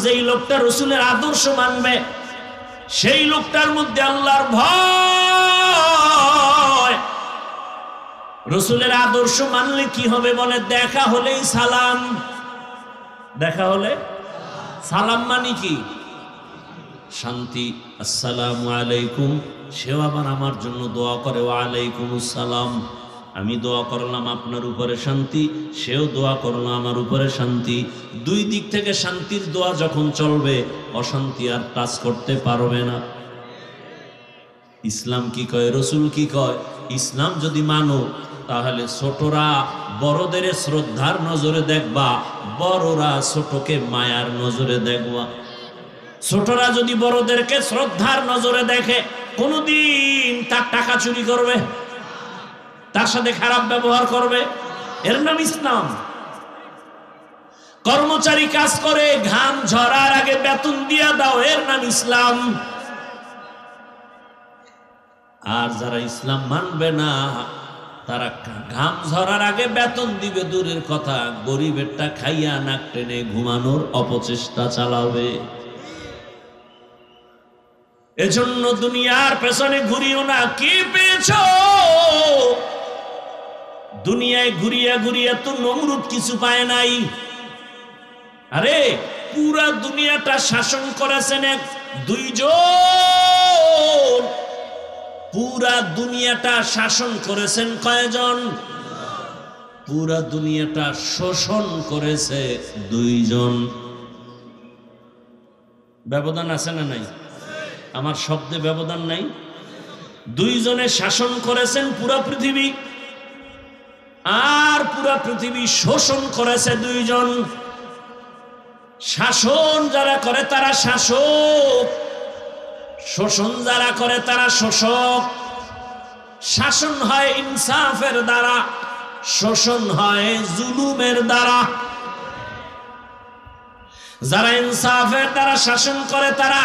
যেই লোকটা রাসূলের আদর্শ মানবে সেই লোকটার মধ্যে আল্লাহর ভয়। রাসূলের আদর্শ মানলে কি হবে বলে? দেখা হলেই সালাম, দেখা হলে সালাম মানে কি? শান্তি, আসসালামু আলাইকুম। সেও আবার আমার জন্য দোয়া করে, ওয়া আলাইকুমুস সালাম। আমি দোয়া করলাম আপনার উপরে শান্তি, সেও দোয়া করলো আমার উপরে শান্তি। দুই দিক থেকে শান্তির দোয়া যখন চলবে, অশান্তি আর টাচ করতে পারবে না। ইসলাম কি কয়, রাসূল কি কয়? ইসলাম যদি মানো তাহলে ছোটরা বড়দের শ্রদ্ধার নজরে দেখবা, বড়রা ছোটকে মায়ার নজরে দেখবা। ছোটরা যদি বড়দেরকে শ্রদ্ধার নজরে দেখে, কোনদিন তার টাকা চুরি করবে, তার সাথে খারাপ ব্যবহার করবে? এর নাম ইসলাম। কর্মচারী কাজ করে, ঘাম ঝরার আগে বেতন দিয়া দাও, এর নাম ইসলাম। আর যারা ইসলাম মানবে না, তারা ঘাম ঝরার আগে বেতন দিবে দূরের কথা, গরিবেরটা খাইয়া নাক টেনে ঘুমানোর অপচেষ্টা চালাবে। এজন্য দুনিয়ার পেছনে ঘুরিও না। কি পেয়েছো? দুনিয়ায় ঘুরিয়া ঘুরিয়া তো নমরুদ কিছু পায় নাই। আরে পুরা দুনিয়াটা শাসন করেছেন দুইজন। পুরা দুনিয়াটা শাসন করেছেন কয়জন? পুরা দুনিয়াটা শোষণ করেছে দুইজন। ব্যবধান আছে না নাই? আমার শব্দে ব্যবধান নাই? দুইজনে শাসন করেছেন পুরা পৃথিবী, আর পুরা পৃথিবী শোষণ করেছে দুইজন। শাসন যারা করে তারা শাসক, শোষণ যারা করে তারা শোষক। শাসন হয় ইনসাফের দ্বারা, শোষণ হয় জুলুমের দ্বারা। যারা ইনসাফের দ্বারা শাসন করে তারা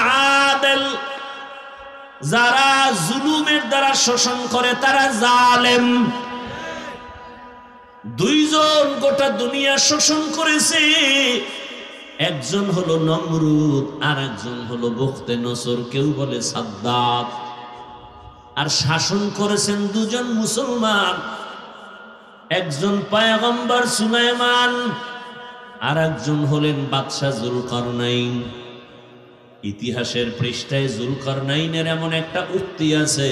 আদেল, যারা জুলুমের দ্বারা শোষণ করে তারা জালেম। দুইজন গোটা দুনিয়া শোষণ করেছে। একজন হলো নমরুদ, আর একজন হলো বখতে নসর, কেউ বলে সাদ্দাত। আর শাসন করেছেন দুজন মুসলমান, একজন পয়গম্বর সুলাইমান, আর একজন হলেন বাদশাহ জুলকারনাইন। ইতিহাসের পৃষ্ঠায় জুলকারনাইনের এমন একটা উক্তি আছে,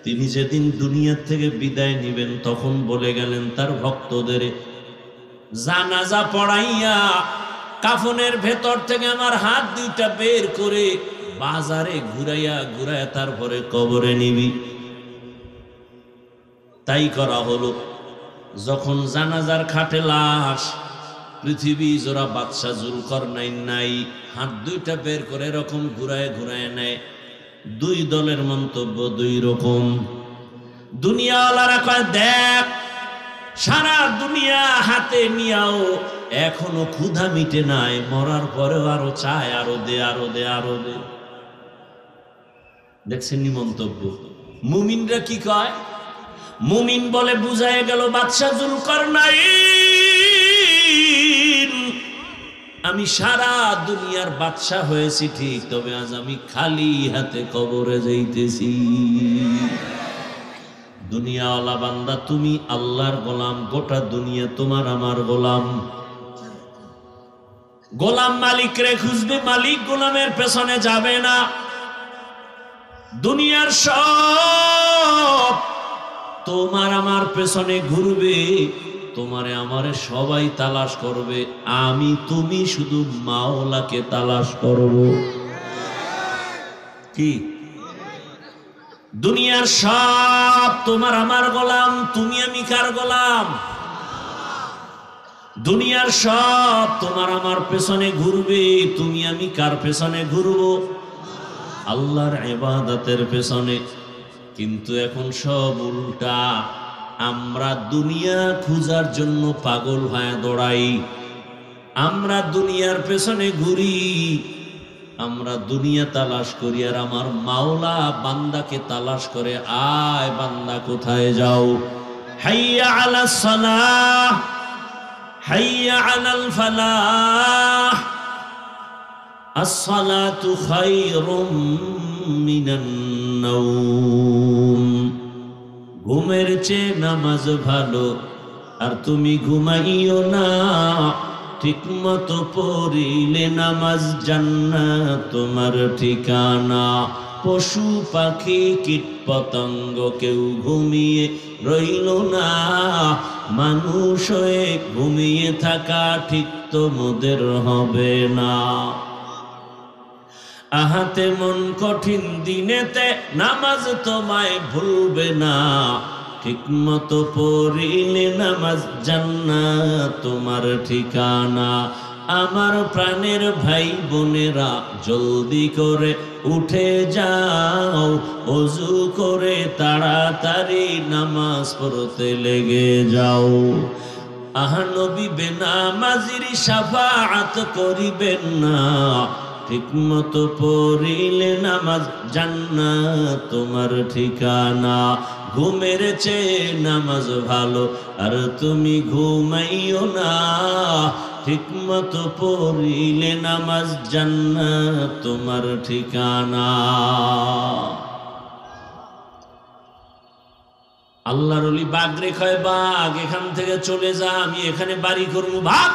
তিনি যেদিন দুনিয়া থেকে বিদায় নিবেন তখন বলে গেলেন তার ভক্তদের, জানাজা পড়াইয়া কাফনের ভেতর থেকে আমার হাত দুইটা বের করে বাজারে ঘুরাইয়া ঘুরাইয়া তারপরে কবরে নিবি। তাই করা হলো। যখন জানাজার খাটে লাশ, পৃথিবী জোড়া বাদশাহ জুলকারনাইন নাই, হাত দুইটা বের করে এরকম ঘুরায় ঘুরায় নেয়। দুই দলের মন্তব্য দুই রকম। দুনিয়াওয়ালারা কয়, দেখ সারা দুনিয়া হাতে নিয়াও এখনো ক্ষুধা মিটে নাই, মরার পরেও আরো চায়, আরো দে, আরো দে, আরো দে। দেখছেন নি মন্তব্য? মুমিনরা কি কয়? মুমিন বলে বুঝায় গেল বাদশাহ জুলকারনাইন, আমি সারা দুনিয়ার বাদশাহ হয়েছি ঠিক, তবে আজ আমি খালি হাতে কবরে যাইতেছি। দুনিয়াওয়ালা বান্দা, তুমি আল্লাহর গোলাম, গোটা দুনিয়া তোমার আমার গোলাম। গোলাম মালিক রে খুঁজবে, মালিক গোলামের পেছনে যাবে না। দুনিয়ার সব তোমার আমার পেছনে ঘুরবে, তোমারে আমারে সবাই তালাশ করবে, আমি তুমি শুধু মাওলাকে তালাশ করব। কি? দুনিয়ার সব তোমার আমার গোলাম, তুমি আমি কার গোলাম? দুনিয়ার সব তোমার আমার পেছনে ঘুরবে, তুমি আমি কার পেছনে ঘুরবো? আল্লাহর ইবাদতের পেছনে। কিন্তু এখন সব উল্টা, আমরা দুনিয়া খোঁজার জন্য পাগল হয়ে দৌড়াই, আমরা দুনিয়ার পেছনে ঘুরি, আমরা দুনিয়া তালাশ করি, আর আমার মাওলা বান্দাকে তালাশ করে, আয় বান্দা কোথায় যাও? হাইয়া আলাস সালাহ, হাইয়া আলাল ফালাহ, আসসালাতু খায়রুম মিনান নাওম, ঘুমের চেয়ে নামাজ ভালো। আর তুমি ঘুমাইও না, ঠিক মতো পড়িলে নামাজ জান্নাত তোমার ঠিকানা। পশু পাখি কীট পতঙ্গ কেউ ঘুমিয়ে রইল না, মানুষ হয়ে ঘুমিয়ে থাকা ঠিক তোমাদের হবে না। আহাতে মন কঠিন দিনেতে নামাজ তোমায় ভুলবে না, ঠিক মতো পড়িলে নামাজ জান্নাত তোমার ঠিকানা। আমার প্রাণের ভাই বোনেরা জলদি করে উঠে যাও, ওযু করে তাড়াতাড়ি নামাজ পড়তে লেগে যাও। আহা নবী বেনামাজির শাফাআত করিবেন না, ঠিক মতো পড়িলে নামাজ জান্নাত তোমার ঠিকানা। ঘুমের চেয়ে নামাজ ভালো, আর তুমি ঘুমাইও না, ঠিক মতো পড়িলে নামাজ জান্নাত তোমার ঠিকানা। আল্লাহর ওলি বাঘ রে কয়, বাঘ এখান থেকে চলে যা, আমি এখানে বাড়ি করবো, ভাগ।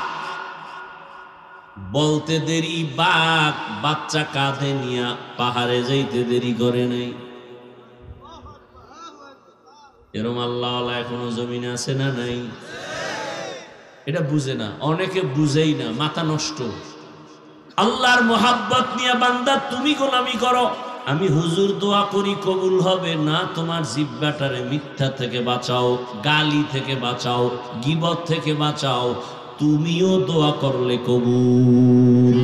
বলতে দেরি বাঘ বাচ্চা কাঁধে নিয়া পাহাড়ে যাইতে দেরি করে নাই। এরম আল্লাহ এখনো জমিনে আছে না নাই? এটা বুঝে না, অনেকে বুঝেই না, মাথা নষ্ট। আল্লাহর মোহাব্বত নিয়ে বান্দা তুমি গোলামি করো। আমি হুজুর দোয়া করি কবুল হবে না, তোমার জিহ্বাটারে মিথ্যা থেকে বাঁচাও, গালি থেকে বাঁচাও, গীবত থেকে বাঁচাও। তুমিও দোয়া করলে কবুল।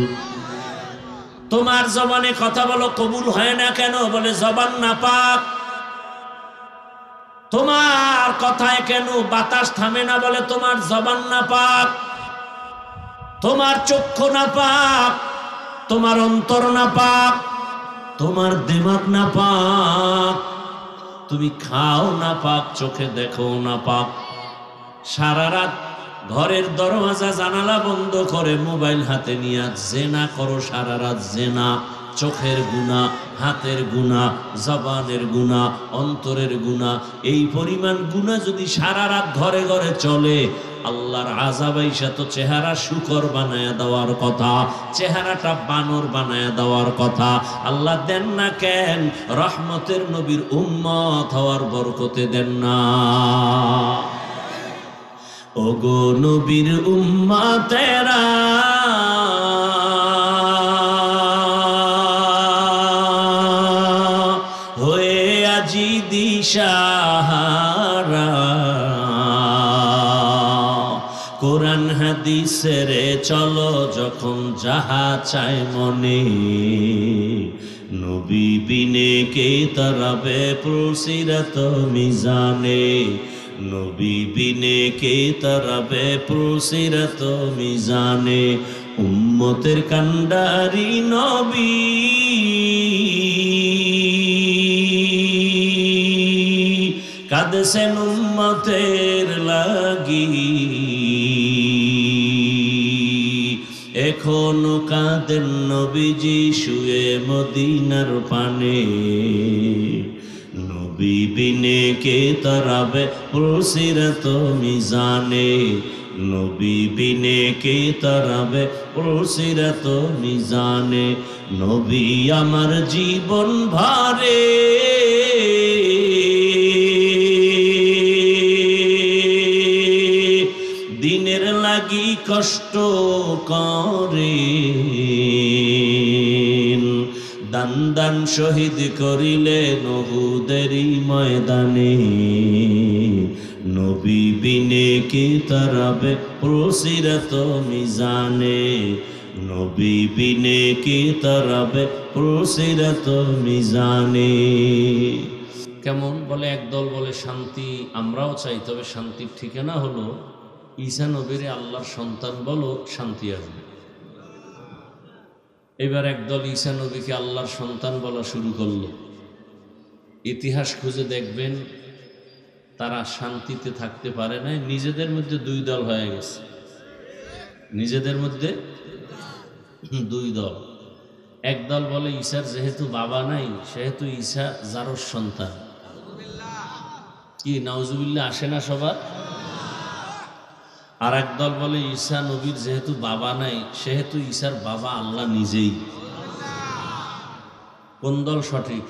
তোমার জবানে কথা বলো, কবুল হয় না কেন? বলে জবান নাপাক। তোমার কথায় কেন বাতাস থামে না? বলে তোমার জবান নাপাক। তোমার চক্ষু নাপাক, তোমার অন্তর নাপাক, তোমার দিমাগ নাপাক। তুমি খাও নাপাক, চোখে দেখো নাপাক। সারা রাত ঘরের দরওয়াজা জানালা বন্ধ করে মোবাইল হাতে নিয়ে জেনা করো, সারা রাত জেনা। চোখের গুনাহ, হাতের গুনাহ, জবানের গুনাহ, অন্তরের গুনাহ। এই পরিমাণ গুনাহ যদি সারা রাত ঘরে ঘরে চলে, আল্লাহর আযাব আইসা তো চেহারা শুকর বানায়া দেওয়ার কথা, চেহারাটা বানর বানায়া দেওয়ার কথা। আল্লাহ দেন না কেন? রহমতের নবীর উম্মত হওয়ার বরকতে দেন না। ওগো নবীর উম্মতেরা, হয়ে আজি দিশাহারা, কোরআন হাদিসের চলো যখন যাহা চায় মনে, নবী বিনে কে তরাবে পুলসিরাত মিজানে, নবী বিনে কে তরাবে পুলসিরাত মিজানে। উম্মতের কান্ডারি নবী, কাঁদছেন উম্মতের লাগি, এখনো কাঁদেন নবীজি শুয়ে মদিনার পানে, নবী বিনে কে তরাবে পুলসিরাত মিজানে, নবী বিনে কে তরাবে পুলসিরাত মিজানে। নবী আমার জীবন ভারে, দিনের লাগি কষ্ট করে, দান দান শহীদ করিলেন উহুদেরই ময়দানে, নবী বিনে কে তরাবে পুলসিরাত মিজানে, নবী বিনে কে তরাবে পুলসিরাত মিজানে। কেমন? বলে একদল বলে শান্তি আমরাও চাই, তবে শান্তির ঠিকানা হলো ঈসা নবীরে আল্লাহর সন্তান বলো, শান্তি আসবে। এবার একদল ঈসা নবীকে আল্লাহর সন্তান বলা শুরু করলো। ইতিহাস খুঁজে দেখবেন তারা শান্তিতে থাকতে পারে নাই, নিজেদের মধ্যে দুই দল হয়ে গেছে, নিজেদের মধ্যে দুই দল। একদল বলে ঈসার যেহেতু বাবা নাই সেহেতু ঈসা জারর সন্তান। কি নাউজুবিল্লাহ আসে না সবার? আর একদল বলে ঈসা নবীর যেহেতু বাবা নাই সেহেতু ঈসার বাবা আল্লাহ নিজেই। কোন দল সঠিক?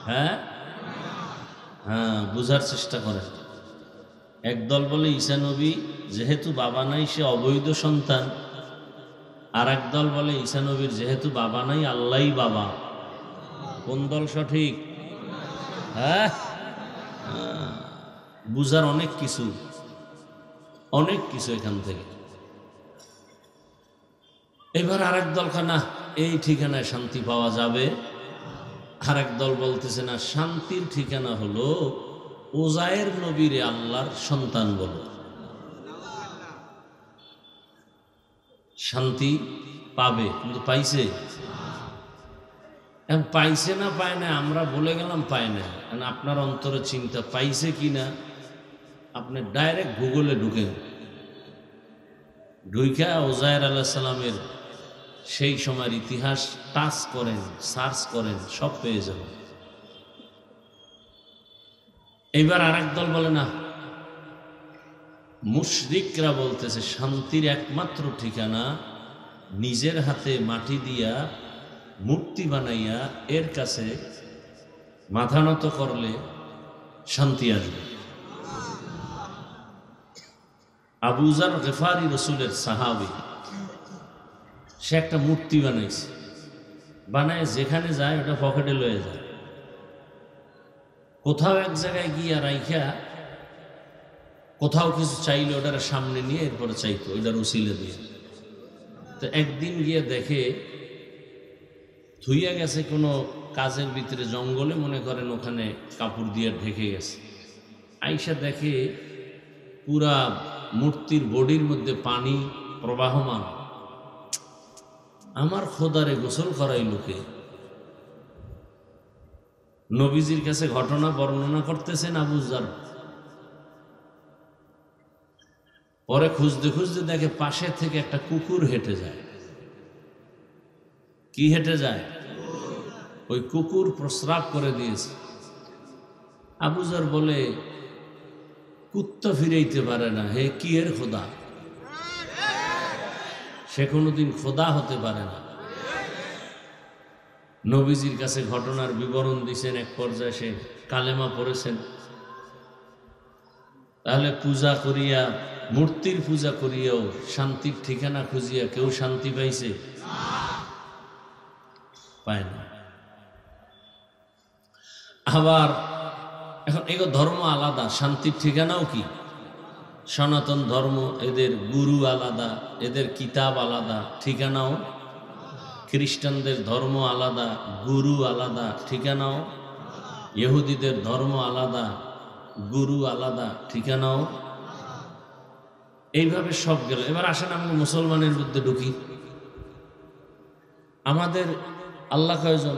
হ্যাঁ হ্যাঁ, বুঝার চেষ্টা করেন। একদল বলে ঈসা নবী যেহেতু বাবা নাই সে অবৈধ সন্তান, আর একদল বলে ঈসা নবীর যেহেতু বাবা নাই আল্লাহই বাবা। কোন দল সঠিক? হ্যাঁ, বুঝার অনেক কিছু এখান থেকে। এবার আরেক দল না এই ঠিকানায় শান্তি পাওয়া যাবে, আরেক দল বলতেছে না, শান্তির ঠিকানা হলো উজায়ের নবীরে আল্লাহর সন্তান বলো, শান্তি পাবে। কিন্তু পাইছে? এখন পাইছে না পায় না আমরা বলে গেলাম পায় না, কারণ আপনার অন্তরে চিন্তা পাইছে কিনা আপনি ডাইরেক্ট গুগলে ঢুকেন, ঢুইকা উজায়ের আলাইহিস সালামের সেই সময়ের ইতিহাস টাচ করেন, সার্চ করেন, সব পেয়ে যাবেন। এইবার আরেক দল বলে না, মুশরিকরা বলতেছে শান্তির একমাত্র ঠিকানা নিজের হাতে মাটি দিয়া মূর্তি বানাইয়া এর কাছে মাথা নত করলে শান্তি আসবে। আবু যার গিফারি রাসূলের সাহাবী, সে একটা মূর্তি বানাইছে, বানায় যেখানে যায় ওটা পকেটে লয়ে যায়, কোথাও এক জায়গায় গিয়া রাইখা কোথাও কিছু চাইলে ওটার সামনে নিয়ে এরপরে চাইতো ওইটার উসিলে দিয়ে। তো একদিন গিয়ে দেখে ধুইয়া গেছে কোনো কাজের ভিতরে জঙ্গলে, মনে করেন ওখানে কাপড় দিয়ে ঢেকে গেছে। আইসা দেখে পুরা মূর্তির বডির মধ্যে পানি প্রবাহমান। আমার খোদারে গোসল করাই লোকে, নবীজির কাছে ঘটনা বর্ণনা করতেছেন আবু যার। পরে খুঁজতে খুঁজতে দেখে পাশে থেকে একটা কুকুর হেঁটে যায়। কি হেঁটে যায়? ওই কুকুর প্রস্রাব করে দিয়েছে। আবু যার বলে, কুত্তা ফিরাইতে পারে না, হে কি এর খোদা? সে কোনোদিন খোদা হতে পারে না। নবীজির কাছে ঘটনার বিবরণ দিয়েছেন, এক পর্যায়ে সে কালেমা পড়েছেন। তাহলে পূজা করিয়া, মূর্তির পূজা করিয়াও শান্তির ঠিকানা খুঁজিয়া কেউ শান্তি পাইছে? পায় না। আবার এখন এগো ধর্ম আলাদা, শান্তির ঠিকানাও কি? সনাতন ধর্ম, এদের গুরু আলাদা, এদের কিতাব আলাদা, ঠিকানাও। খ্রিস্টানদের ধর্ম আলাদা, গুরু আলাদা, ঠিকানাও। ইহুদিদের ধর্ম আলাদা, গুরু আলাদা, ঠিকানাও। এইভাবে সব গেল। এবার আসেন আমরা মুসলমানের মধ্যে ঢুকি। আমাদের আল্লাহ কয়জন?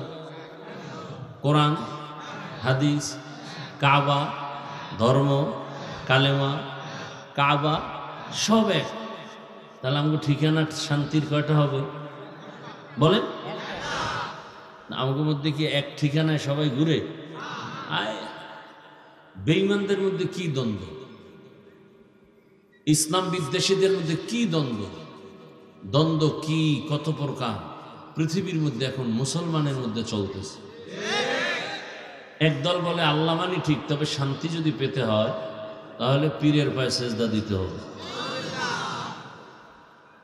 কোরআন, হাদিস, কাবা, ধর্ম, কালেমা, কাবা সব এক। তাহলে আমাকে ঠিকানা শান্তির কয়টা হবে বলেন? আমাদের মধ্যে কি এক ঠিকানায় সবাই ঘুরে? আয়, বেঈমানদের মধ্যে কি দ্বন্দ্ব, ইসলাম বিদ্বেষীদের মধ্যে কি দ্বন্দ্ব, দ্বন্দ্ব কি কত প্রকার পৃথিবীর মধ্যে এখন মুসলমানের মধ্যে চলতেছে। একদল বলে আল্লাহ মানি ঠিক, তবে শান্তি যদি পেতে হয় তাহলে পীরের পায়ে সেজদা দিতে হবে।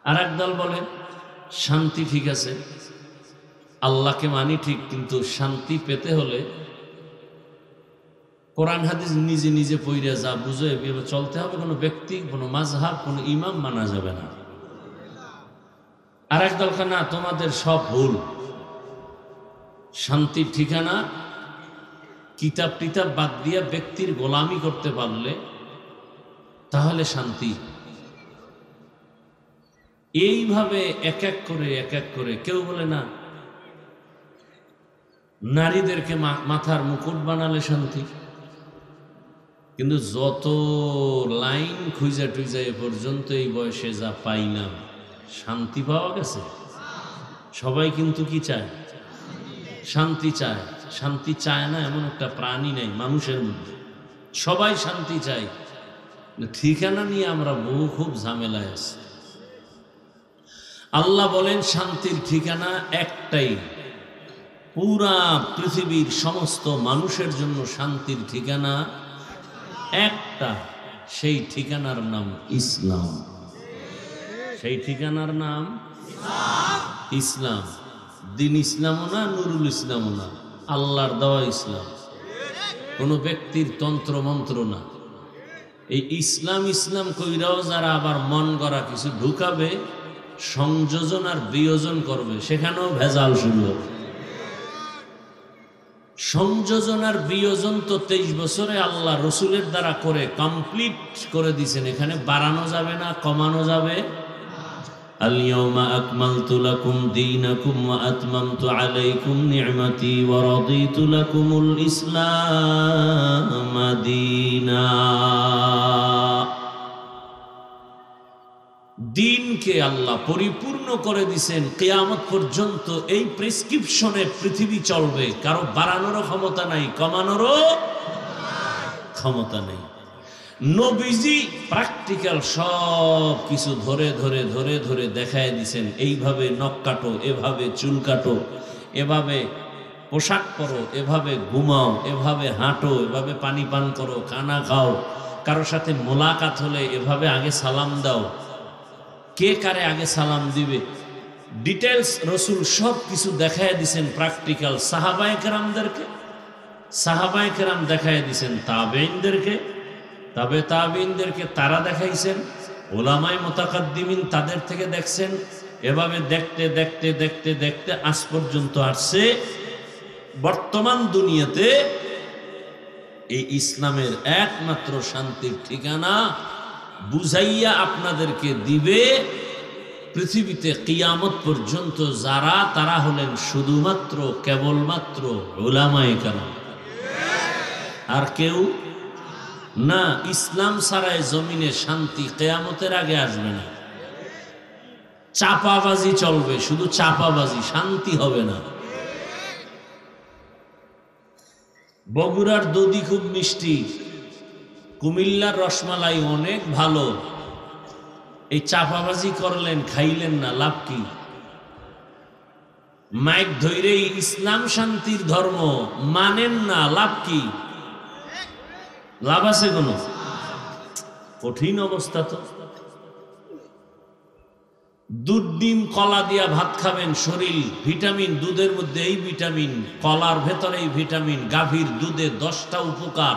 আর একদল বলে শান্তি ঠিক আছে, আল্লাহকে মানি ঠিক, কিন্তু শান্তি পেতে হলে কোরআন হাদিস নিজে নিজে পড়িয়া যা বুঝে এভাবে চলতে হবে, কোনো ব্যক্তি, কোনো মাযহাব, কোনো ইমাম মানা যাবে না। আর একদল না, তোমাদের সব ভুল, শান্তির ঠিকানা কিতাব টিতাব বাদ দিয়া ব্যক্তির গোলামি করতে পারলে তাহলে শান্তি। এইভাবে এক এক করে কেউ বলে না নারীদেরকে মাথার মুকুট বানালে শান্তি, কিন্তু যত লাইন খুঁজা টুইজা এ পর্যন্ত এই বয়সে যা পাইলাম, শান্তি পাওয়া গেছে? সবাই কিন্তু কি চায়? শান্তি চায়। শান্তি চায় না এমন একটা প্রাণী নেই মানুষের মধ্যে। সবাই শান্তি চায়। ঠিকানা নিয়ে আমরা বহু খুব ঝামেলায় আছি। আল্লাহ বলেন শান্তির ঠিকানা একটাই, পুরা পৃথিবীর সমস্ত মানুষের জন্য শান্তির ঠিকানা একটা, সেই ঠিকানার নাম ইসলাম। সেই ঠিকানার নাম ইসলাম। দিন ইসলামও না, নুরুল ইসলামও না, আল্লাহর দেওয়া ইসলাম, কোনো ব্যক্তির তন্ত্র মন্ত্র না। এই ইসলাম ইসলাম কইরাও যারা আবার মন গড়া কিছু ঢুকাবে, সংযোজন আর বিয়োজন করবে, সেখানেও ভেজাল শুরু হবে। সংযোজন আর বিয়োজন তো 23 বছরে আল্লাহ রসুলের দ্বারা করে কমপ্লিট করে দিয়েছেন। এখানে বাড়ানো যাবে না, কমানো যাবে। আল-ইয়াওমা আকমালতু লাকুম দীনাকুম ওয়া আতমামতু আলাইকুম নি'মাতি ওয়া রাদিতু লাকুমুল ইসলাম দীনা। দিনকে আল্লাহ পরিপূর্ণ করে দিয়েছেন। কিয়ামত পর্যন্ত এই প্রেসক্রিপশনে পৃথিবী চলবে। কারো বাড়ানোরও ক্ষমতা নাই, কমানোরও ক্ষমতা নেই। নবীজি প্র্যাকটিক্যাল সব কিছু ধরে ধরে ধরে ধরে দেখায় দিয়েছেন। এইভাবে নখ কাটো, এভাবে চুল কাটো, এভাবে পোশাক পরো, এভাবে ঘুমাও, এভাবে হাঁটো, এভাবে পানি পান করো, খানা খাও, কারো সাথে মোলাকাত হলে এভাবে আগে সালাম দাও, কে কারে আগে সালাম দিবে, ডিটেলস রসুল সব কিছু দেখায় দিছেন প্র্যাকটিক্যাল। সাহাবায়ে কেরামদেরকে, সাহাবায়ে কেরাম দেখায় দিছেন তাবেঈনদেরকে, তাবেঈনদেরকে তারা দেখাইছেন, ওলামায়ে মুতাকাদ্দিমিন তাদের থেকে দেখছেন। এভাবে দেখতে দেখতে দেখতে দেখতে আজ পর্যন্ত আসছে। বর্তমান দুনিয়াতে এই ইসলামের একমাত্র শান্তির ঠিকানা বুঝাইয়া আপনাদেরকে দিবে পৃথিবীতে কিয়ামত পর্যন্ত যারা, তারা হলেন শুধুমাত্র কেবলমাত্র উলামায়ে কেরাম, আর কেউ না। ইসলাম ছাড়াই জমিনে শান্তি কিয়ামতের আগে আসবে না। চাপাবাজি চলবে, শুধু চাপাবাজি, শান্তি হবে না। বগুড়ার দধি খুব মিষ্টি, কুমিল্লার রসমালাই অনেক ভালো। এই চাপাবাজি করলেন, খাইলেন না, লাভ কি? মাইক ধৈরেই ইসলাম শান্তির ধর্ম মানেন না, লাভ কি? লাভ আছে কোনো? কঠিন অবস্থা তো। দুধ ডিম কলা দিয়া ভাত খাবেন, শরীর ভিটামিন, দুধের মধ্যে এই ভিটামিন, কলার ভেতরে এই ভিটামিন, গাভীর দুধে 10টা উপকার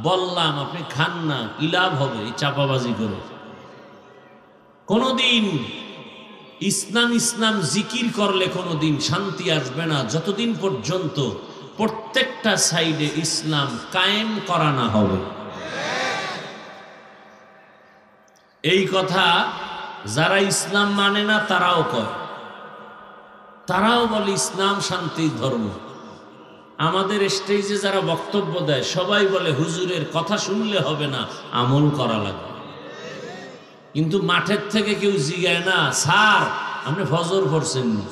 বললাম, আপনি খান না, কি লাভ হবে এই চাপাবাজি করে? কোনদিন ইসলাম ইসলাম জিকির করলে কোনদিন শান্তি আসবে না, যতদিন পর্যন্ত প্রত্যেকটা সাইডে ইসলাম কায়েম করা না হবে। এই কথা যারা ইসলাম মানে না তারাও কয়, তারাও বলে ইসলাম শান্তির ধর্ম। আমাদের স্টেজে যারা বক্তব্য দেয় সবাই বলে হুজুরের কথা শুনলে হবে না, আমল করা লাগবে। কিন্তু মাঠের থেকে কেউ জিগায় না, স্যার আপনি ফজর পড়ছেননি,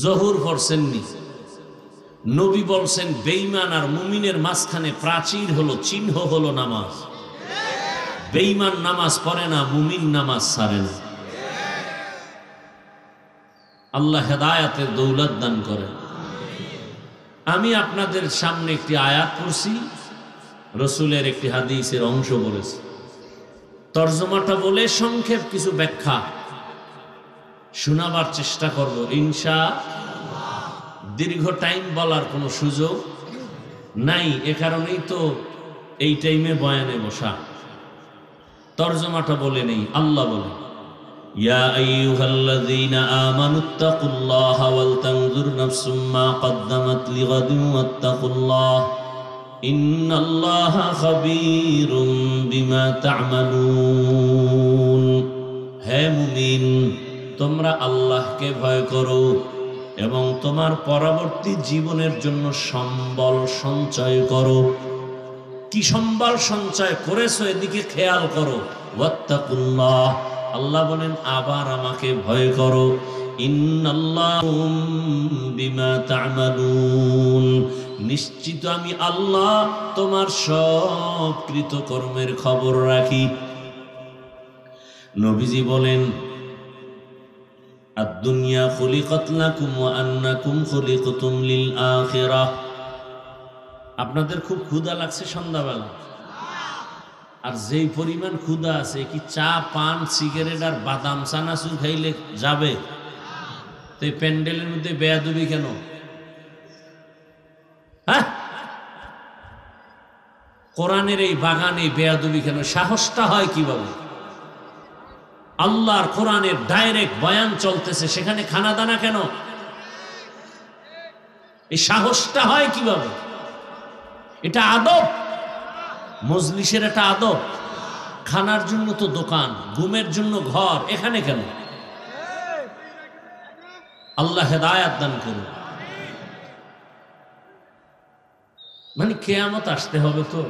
জহুর পড়ছেননি? নবী বলছেন বেঈমান আর মুমিনের মাঝখানে প্রাচীর হলো, চিহ্ন হলো নামাজ। বেঈমান নামাজ পড়ে না, মুমিন নামাজ ছাড়ে না। আল্লাহ হেদায়াতের দৌলত দান করেন। আমি আপনাদের সামনে একটি আয়াত পড়ছি, রসুলের একটি হাদিসের অংশ বলেছি। তর্জমাটা বলে সংক্ষেপ কিছু ব্যাখ্যা শোনাবার চেষ্টা করব ইনশাআল্লাহ। দীর্ঘ টাইম বলার কোনো সুযোগ নাই, এ কারণেই তো এই টাইমে বয়ানে বসা। তর্জমাটা বলে নেই। আল্লাহ বলে, ইয়া আইয়ুহাল্লাযীনা আমানুত্তাকুল্লাহা ওয়াল তানজুর নাফসুম মা কদ্দামাত লিগাদিন ওয়াত্তাকুল্লাহ ইন্নাল্লাহা খাবীরুম বিমা তা'মালুন। হে মুমিন, তোমরা আল্লাহকে ভয় করো এবং তোমার পরবর্তী জীবনের জন্য সম্বল সঞ্চয় করো। কি সম্বল সঞ্চয় করেছো এদিকে খেয়াল করো। ওয়াত্তাকুল্লাহ, আল্লাহ বলেন আবার আমাকে ভয় করো। ইন্নাল্লাহুম বিমা তা'মালুন, নিশ্চিত আমি আল্লাহ তোমার সব কৃতকর্মের খবর রাখি। নবীজি বলেন, আদ-দুনিয়া খুলিকাত লাকুম ওয়া আন্নাকুম খুলিকতুম লিল আখিরাহ। আপনাদের খুব ক্ষুধা লাগছে সন্ধ্যাবেলা, আর যেই পরিমাণ ক্ষুধা আছে, কি চা পান সিগারেট আর বাদাম চানাচুর খাইলে যাবে? তো এই প্যান্ডেলের মধ্যে বেয়াদবি কেন? হ্যাঁ, কোরআনের এই বাগানে বেয়াদবি কেন? সাহসটা হয় কিভাবে? আল্লাহর কোরআনের ডাইরেক্ট বয়ান চলতেছে, সেখানে খানা দানা কেন? এই সাহসটা হয় কিভাবে? এটা আদব, মজলিসের একটা আদব। খানার জন্য তো দোকান, ঘুমের জন্য ঘর, এখানে কেন? আল্লাহ হেদায়াত দান করুন। মানে কিয়ামত আসতে হবে তো।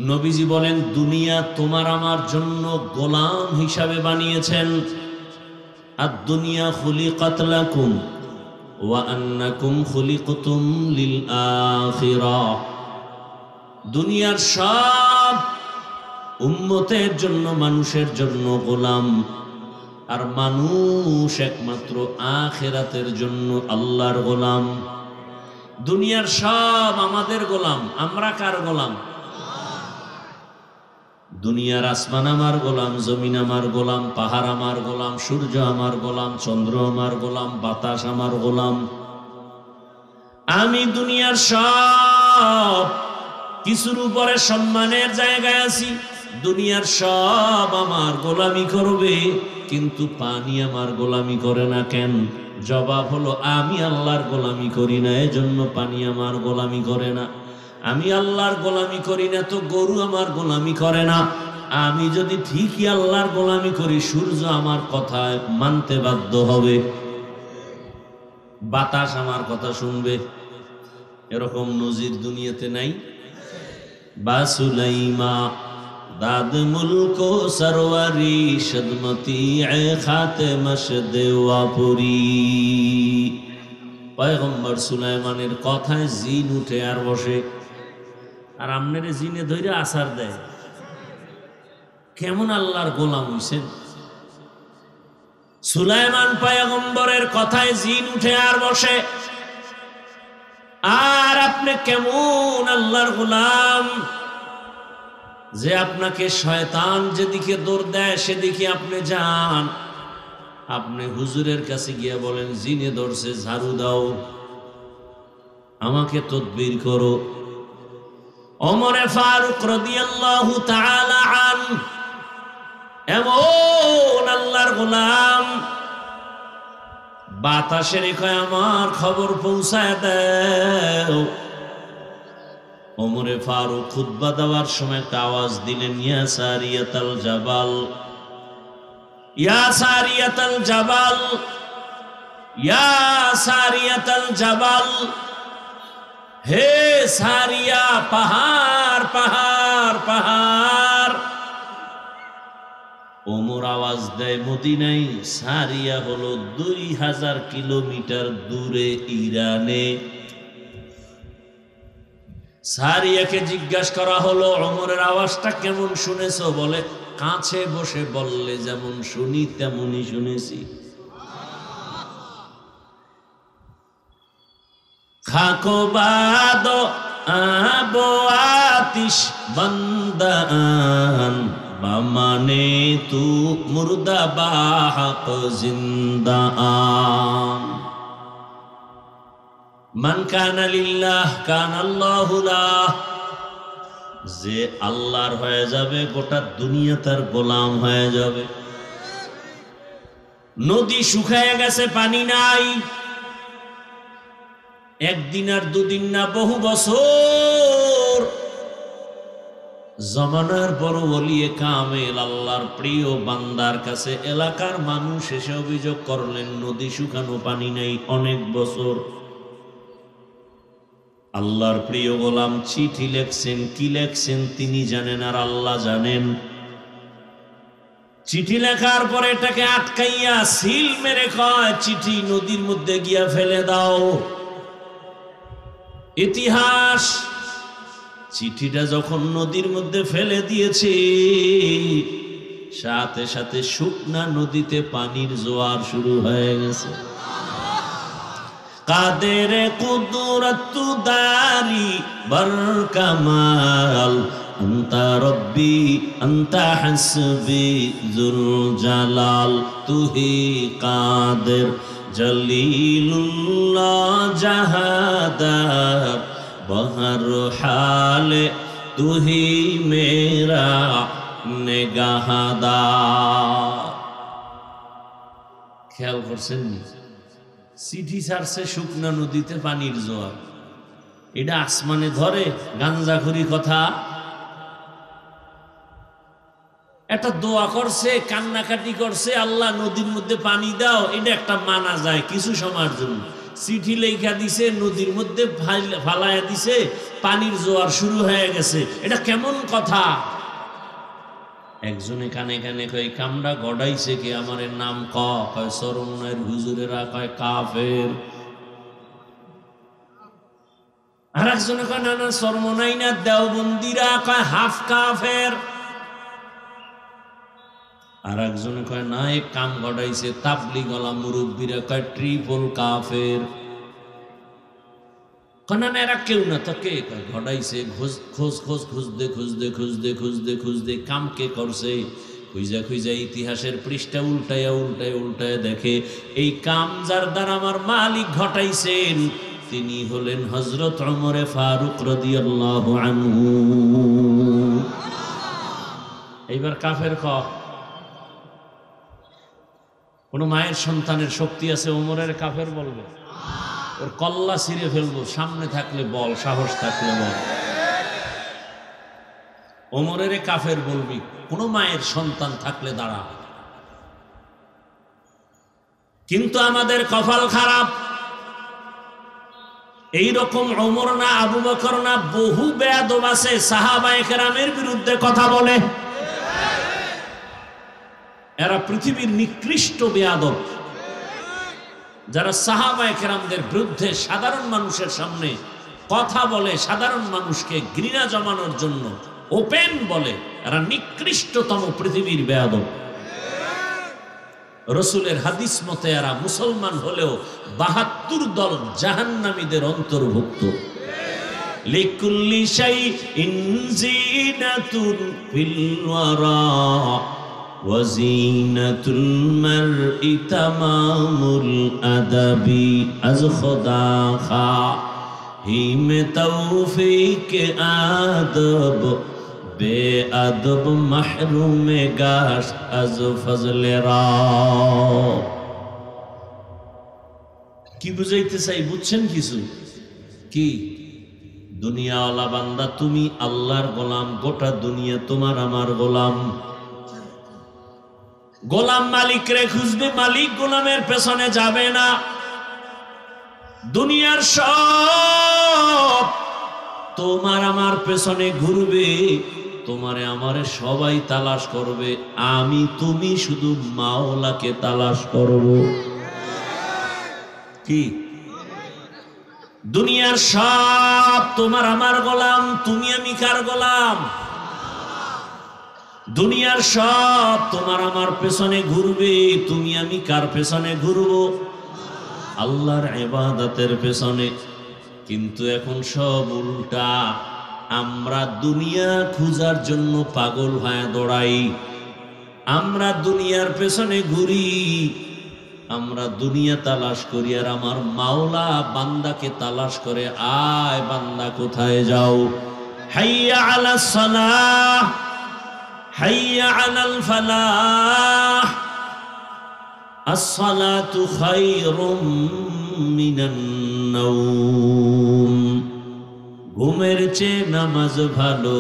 নবীজি বলেন, দুনিয়া তোমার আমার জন্য গোলাম হিসাবে বানিয়েছেন। আদ-দুনিয়া খুলিকাত লাকুম ওয়া আন্নাকুম খুলিকতুম লিল আখিরাহ। দুনিয়ার সব উম্মতের জন্য, মানুষের জন্য গোলাম, আর মানুষ একমাত্র আখিরাতের জন্য আল্লাহর গোলাম। দুনিয়ার সব আমাদের গোলাম, আমরা কার গোলাম? দুনিয়ার আসমান আমার গোলাম, জমিন আমার গোলাম, পাহাড় আমার গোলাম, সূর্য আমার গোলাম, চন্দ্র আমার গোলাম, বাতাস আমার গোলাম। আমি দুনিয়ার সব কিছুর উপরে সম্মানের জায়গায় আছি। দুনিয়ার সব আমার গোলামি করবে, কিন্তু পানি আমার গোলামি করে না কেন? জবাব হলো, আমি আল্লাহর গোলামি করি না, এজন্য পানি আমার গোলামি করে না। আমি আল্লাহর গোলামি করি না তো গরু আমার গোলামি করে না। আমি যদি ঠিকই আল্লাহর গোলামি করি, সূর্য আমার কথা মানতে বাধ্য হবে, বাতাস আমার কথা শুনবে। এরকম নজির দুনিয়াতে নাই। বাসুলাইমা দাদ মুলকো সরওয়ারি সদমতি এ খাতে মশদে ওয়াপুরি। পয়গম্বর সুলাইমানের কথায় জিন উঠে আর বসে, আর আমনেরে জিনে ধরে আসার দেয়। কেমন আল্লাহর গোলাম হইছেন? সুলাইমান পয়গম্বরের কথায় জিন উঠে আর বসে, আর আপনি কেমন আল্লাহর গোলাম যে আপনাকে শয়তান যেদিকে দৌড় দেয় সেদিকে আপনি যান। আপনি হুজুরের কাছে গিয়ে বলেন, জিনে ধরছে, ঝাড়ু দাও, আমাকে তদবির করো। ওমরে ফারুক রাদিয়াল্লাহু তাআলা আন এমন আল্লাহর গোলাম, বাতাসের কয় আমার খবর পৌঁছায় দাও। ওমরে ফারুক খুতবা দেওয়ার সময় একটা আওয়াজ দিলেন, ইয়া সারিয়াতাল জাবাল, ইয়া সারিয়াতাল জাবাল, ইয়া সারিয়াতাল জাবাল। হে সারিয়া, পাহাড় পাহাড় পাহাড়। ওমর আওয়াজ দেয় মদিনায়। সারিয়া হলো 2000 কিলোমিটার দূরে, ইরানে। সারিয়াকে জিজ্ঞাসা করা হলো, ওমরের আওয়াজটা কেমন শুনেছো? বলে, কাছে বসে বললে যেমন শুনি তেমনই শুনেছি। খাকো বাদ আবো আতিশ বন্দান বামানে তু মুর্দা বাহক জিন্দান। মান কানা লিল্লাহ কানাল্লাহু লাহ। যে আল্লাহর হয়ে যাবে, গোটা দুনিয়া তার গোলাম হয়ে যাবে। নদী শুকায় গেছে, পানি নাই। একদিন আর দুদিন না, বহু বছর। জমানার বড় ওলিয়ে কামেল, আল্লাহর প্রিয় বান্দার কাছে এলাকার মানুষ এসে অভিযোগ করলেন, নদী শুকানো, পানি নাই, অনেক বছর। আল্লাহর প্রিয় গোলাম চিঠি লেখছেন, কি লেখছেন তিনি জানেন আর আল্লাহ জানেন। চিঠি লেখার পরে এটাকে আটকাইয়া সিল মেরে কয় চিঠি নদীর মধ্যে গিয়া ফেলে দাও। ইতিহাস চিঠিটা যখন নদীর মধ্যে ফেলে দিয়েছে, সাথে সাথে শুকনা নদীতে পানির জোয়ার শুরু হয়ে গেছে। কাদের কুদরত দারি বরকামাল আন্তা রব্বি আন্তা হাসবি যুল জালাল তুহি কাদের জলিলুল্লাহ জাহাদার বহর হালে তুহি মেরা নেগাহাদার। খেয়াল করছেন নি? চিঠি ছাড়ছে শুকনা নদীতে পানির জোয়ার। এটা আসমানে ধরে গাঞ্জাখুরি কথা। একটা দোয়া করছে, কান্নাকাটি করছে, আল্লাহ নদীর মধ্যে পানি দাও, এটা একটা মানা যায় কিছু সময়ের জন্য। চিঠি লেখা দিছে, নদীর মধ্যে ফালাইয়া দিছে, পানির জোয়ার শুরু হয়ে গেছে, এটা কেমন কথা? একজনে কানে কানে কয় কামড়া গড়াইছে কি আমার নাম কয় সরমনের হুজুরেরা কয় কাফের। আর একজনে কয় না না সরমনাই না দেওবন্দিরা কয় হাফ কাফের। আর একজনে কয় না এক কাম গড়াইছে তাবলিগওয়ালা মুরব্বীরা কয় ট্রিপল কাফের। কনা না এরা কেউ না তো কে ঘটাইছে? খুঁজতে কাম কে করছে? খুঁজা খুঁজা ইতিহাসের পৃষ্ঠা উল্টায়া উল্টায় উল্টায় দেখে এই কাম যার দ্বারা আমার মালিক ঘটাইছেন তিনি হলেন হযরত ওমর ফারুক রাদিয়াল্লাহু আনহু। এইবার কাফের কোন মায়ের সন্তানের শক্তি আছে ওমরের কাফের বলবে? ওর কল্লা ছিঁড়ে ফেলবো, সামনে থাকলে বল, সাহস থাকলে বল। ওমরের কাফের বলবি, কোন মায়ের সন্তান থাকলে দাঁড়া। কিন্তু আমাদের কপাল খারাপ, এইরকম ওমর না আবু বকর না বহু বেয়াদব আছে সাহাবায়ে কেরামের বিরুদ্ধে কথা বলে। এরা পৃথিবীর নিকৃষ্ট বেয়াদব, যারা সাহাবায়ে কেরামদের বিরুদ্ধে সাধারণ মানুষের সামনে কথা বলে, সাধারণ মানুষকে ঘৃণা জমানোর জন্য ওপেন বলে, এরা নিকৃষ্টতম পৃথিবীর বেয়াদব। রাসূলের হাদিস মতে এরা মুসলমান হলেও ৭২ দল জাহান্নামীদের অন্তর্ভুক্ত। লিকুল্লি শাইইন জিনাতুন ফিল ওয়ারা ওয়াজিনাতুল মারই তামামুল আদাবি আজ খোদা খা হিম তৌফিক আদব বেআদব মাহরুম গাশ আজ ফজলে রা। কি বুঝাইতে চাই বুঝছেন কিছু? কি দুনিয়াওয়ালা বান্দা তুমি আল্লাহর গোলাম, গোটা দুনিয়া তোমার আমার গোলাম। গোলাম মালিক রে খুঁজবে, মালিক গোলামের পেছনে যাবে না। দুনিয়ার সব তোমার আমার পেছনে ঘুরবে, তোমারে আমারে সবাই তালাশ করবে, আমি তুমি শুধু মাওলাকে তালাশ করব। কি দুনিয়ার সব তোমার আমার গোলাম, তুমি আমি কার গোলাম? দুনিয়ার সব তোমার আমার পেছনে ঘুরবে, তুমি আমি কার পেছনে ঘুরবো? আল্লাহর ইবাদতের পেছনে। কিন্তু এখন সব উল্টা, আমরা দুনিয়া খোঁজার জন্য পাগল হয়ে দৌড়াই, আমরা দুনিয়ার পেছনে ঘুরি, আমরা দুনিয়া তালাশ করি, আর আমার মাওলা বান্দাকে তালাশ করে, আয় বান্দা কোথায় যাও? হাইয়া আলাস সালাহ হাইয়া আলাল ফালাহ আসসালাতু খায়রুম মিনান নাওম। ঘুমের চেয়ে নামাজ ভালো,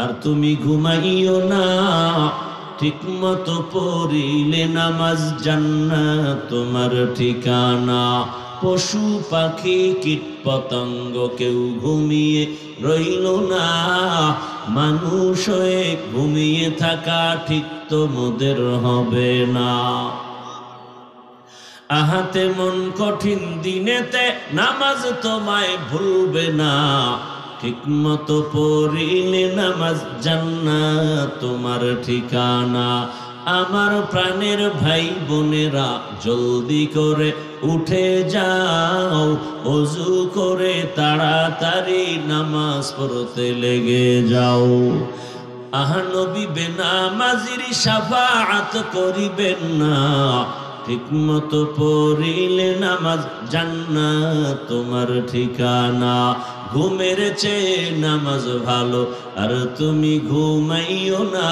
আর তুমি ঘুমাইও না, ঠিক মতো পড়িলে নামাজ জান্নাত তোমার ঠিকানা। পশু পাখি কীট পতঙ্গ কেউ ঘুমিয়ে রইল না, মানুষ হয়ে ঘুমিয়ে থাকা ঠিক তো মোদের হবে না। আহাতে মন কঠিন দিনেতে নামাজ তোমায় ভুলবে না, ঠিক মতো পড়িলে নামাজ জান্নাত তোমার ঠিকানা। আমার প্রাণের ভাই বোনেরা জলদি করে উঠে যাও, ওযু করে তাড়াতাড়ি নামাজ পড়তে লেগে যাও। আহা নবী বেনামাজির শাফাআত করিবেন না, ঠিক মতো পড়িলে নামাজ জান্নাত তোমার ঠিকানা। ঘুমের চেয়ে নামাজ ভালো আর তুমি ঘুমাইও না,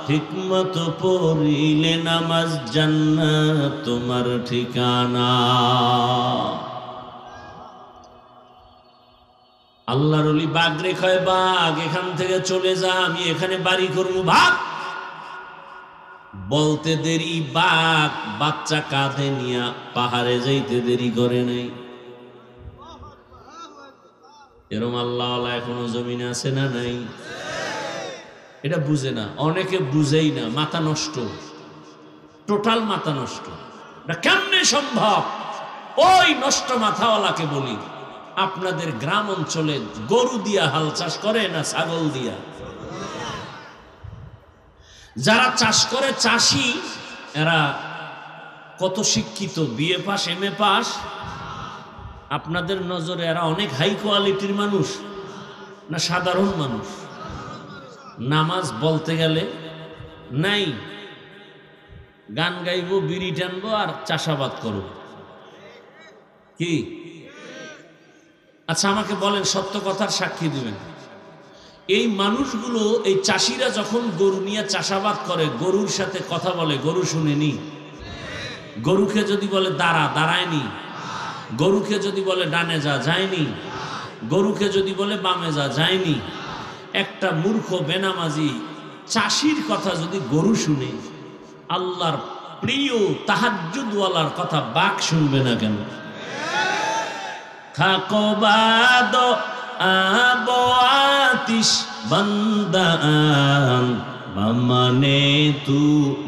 ঠিক মতো পড়িলে নামাজ জান্নাত তোমার ঠিকানা। আল্লাহর ওলি বাঘ রেখায় বাঘ, এখান থেকে চলে যা, আমি এখানে বাড়ি করবো, ভাগ। বলতে দেরি বাঘ বাচ্চা কাঁধে নিয়া পাহাড়ে যাইতে দেরি করে নাই। এরম আল্লাহ এখনো জমিনে আছে না নাই? এটা বুঝে না, অনেকে বুঝেই না, মাথা নষ্ট, টোটাল মাথা নষ্ট। এটা কেমনে সম্ভব? ওই নষ্ট মাথাওয়ালাকে বলি, আপনাদের গ্রাম অঞ্চলে গরু দিয়া হাল চাষ করে না ছাগল দিয়া? যারা চাষ করে চাষি, এরা কত শিক্ষিত, বিএ পাস এমএ পাস? আপনাদের নজরে এরা অনেক হাই কোয়ালিটির মানুষ না সাধারণ মানুষ? নামাজ বলতে গেলে নাই, গান গাইবো, বিড়ি টানবো আর চাষাবাদ করব কি? আচ্ছা আমাকে বলেন, সত্য কথার সাক্ষী দিবেন, এই মানুষগুলো, এই চাষিরা যখন গরু নিয়ে চাষাবাদ করে, গরুর সাথে কথা বলে, গরু শুনেনি? গরুকে যদি বলে দাঁড়া, দাঁড়ায়নি? গরুকে যদি বলে ডানে যা, যায়নি? গরুকে যদি বলে বামে যা, যায়নি? একটা মূর্খ বেনামাজি চাষির কথা যদি গরু শুনে, আল্লাহর প্রিয় তাহাজ্জুদওয়ালার কথা বাঘ শুনবে না কেন? খাকবাদ আবো আতিশ বন্দান মানে তু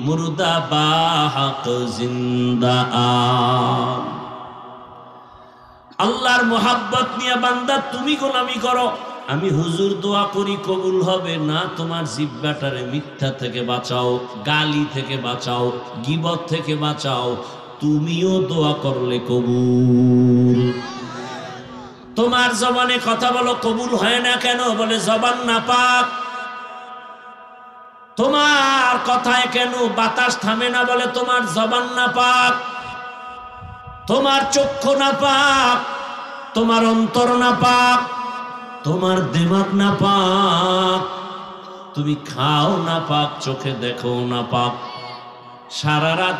মুর্দা বাহক জিন্দা। আল্লাহর মোহাব্বত নিয়ে বান্দা তুমি গোলামি করো, আমি হুজুর দোয়া করি কবুল হবে না। তোমার জিহ্বাটারে মিথ্যা থেকে বাঁচাও, গালি থেকে বাঁচাও, গীবত থেকে বাঁচাও, তুমিও দোয়া করলে কবুল। তোমার জবানে কথা বলো, কবুল হয় না কেন? বলে জবান নাপাক। তোমার কথায় কেন বাতাস থামে না? বলে তোমার জবান নাপাক। তোমার চক্ষু নাপাক, তোমার অন্তর নাপাক, তোমার দিমাগ নাপাক, তুমি খাও নাপাক, চোখে দেখো নাপাক। সারা রাত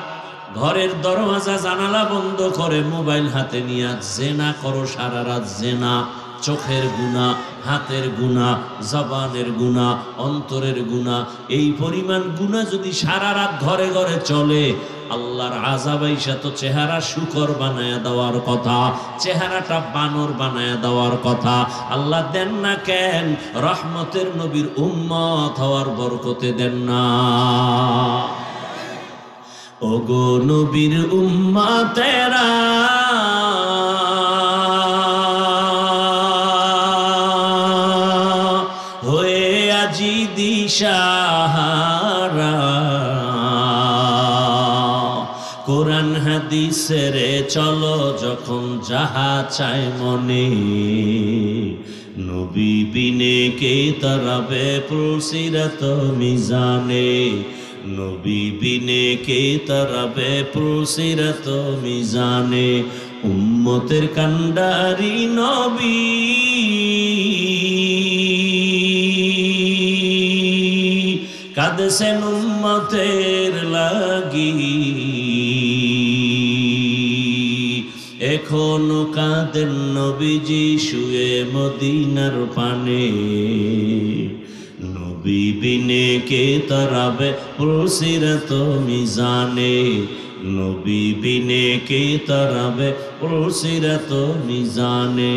ঘরের দরওয়াজা জানালা বন্ধ করে মোবাইল হাতে নিয়ে জেনা করো, সারা রাত জেনা। চোখের গুনাহ, হাতের গুনাহ, জবানের গুনাহ, অন্তরের গুনাহ। এই পরিমাণ গুনাহ যদি সারা রাত ঘরে ঘরে চলে, আল্লাহর আযাব আইসা তো চেহারা শুকর বানায়া দেওয়ার কথা, চেহারাটা বানর বানায়া দেওয়ার কথা। আল্লাহ দেন না কেন? রহমতের নবীর উম্মত হওয়ার বরকতে দেন না। ওগো নবীর উম্মতেরা, হয়ে আজি দিশাহারা, কোরআন হাদিসের চলো যখন যাহা চায় মনে, নবী বিনে কে তরাবে পুলসিরাত মিজানে, নবী বিনে কে তরাবে পুলসিরাত মিজানে। উম্মতের কান্ডারি নবী, কাঁদছেন উম্মতের লাগি, এখনো কাঁদেন নবীজি শুয়ে মদিনার পানে, নবী বিনে কে তরাবে পুলসিরাত মিজানে, নবী বিনে কে তারাবে পুলসিরাত মিজানে।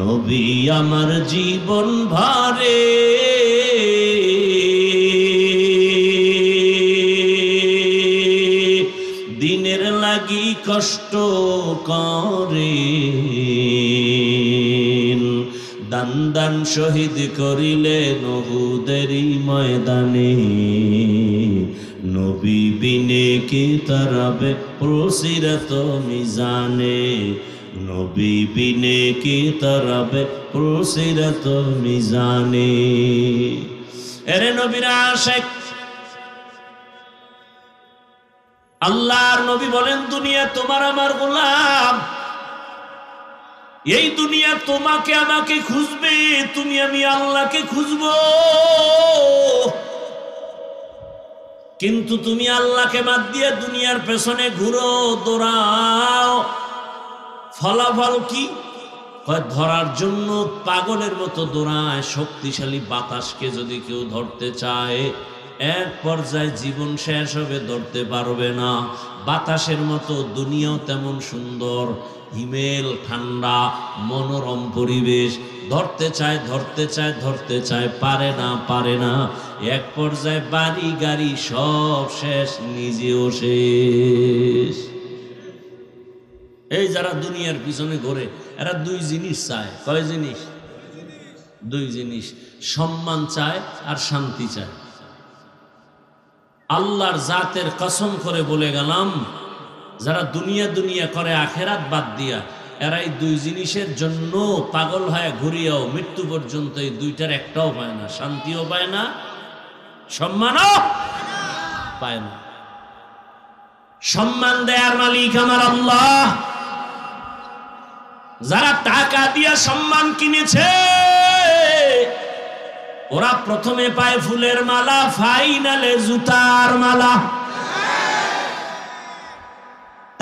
নবী আমার জীবন ভারে, দিনের লাগি কষ্ট করে, দান দান শহীদ করিলে উহুদেরই ময়দানে। নবী বিনে কে তারাবে পুলসিরাত মিজানে। নবী বিনে কে তারাবে পুলসিরাত মিজানে। এরে নবীর আশিক, আল্লাহর নবী বলেন দুনিয়া তোমার আমার গোলাম, এই দুনিয়া তোমাকে আমাকে খুঁজবে, তুমি আমি আল্লাহকে খুঁজবো। কিন্তু তুমি আল্লাহকে বাদ দিয়ে দুনিয়ার পেছনে ঘুরো, দৌড়াও, ফলাফল কি? ধরার জন্য পাগলের মতো দৌড়ায়। শক্তিশালী বাতাসকে যদি কেউ ধরতে চায়, এক পর্যায়ে জীবন শেষ হবে, ধরতে পারবে না। বাতাসের মতো দুনিয়াও তেমন সুন্দর, হিমেল ঠান্ডা, মনোরম পরিবেশ। ধরতে চায়, ধরতে চায়, ধরতে চায়, পারে না, পারে না। এক পর্যায়ে বাড়ি গাড়ি সব শেষ, নিজেও শেষ। এই যারা দুনিয়ার পিছনে ঘোরে, এরা দুই জিনিস চায়। কয় জিনিস? দুই জিনিস, সম্মান চায় আর শান্তি চায়। আল্লাহর জাতের কসম করে বলে গেলাম, যারা দুনিয়া দুনিয়া করে আখেরাত বাদ দিয়া, এরা এই দুই জিনিসের জন্য পাগল হয়ে ঘুরিয়াও মৃত্যু পর্যন্ত এই দুইটার একটাও পায় না। শান্তিও পায় না, সম্মানও পায় না। সম্মান দেয়ার মালিক আমার আল্লাহ। যারা টাকা দিয়া সম্মান কিনেছে, ওরা প্রথমে পায় ফুলের মালা, ফাইনালে জুতার মালা।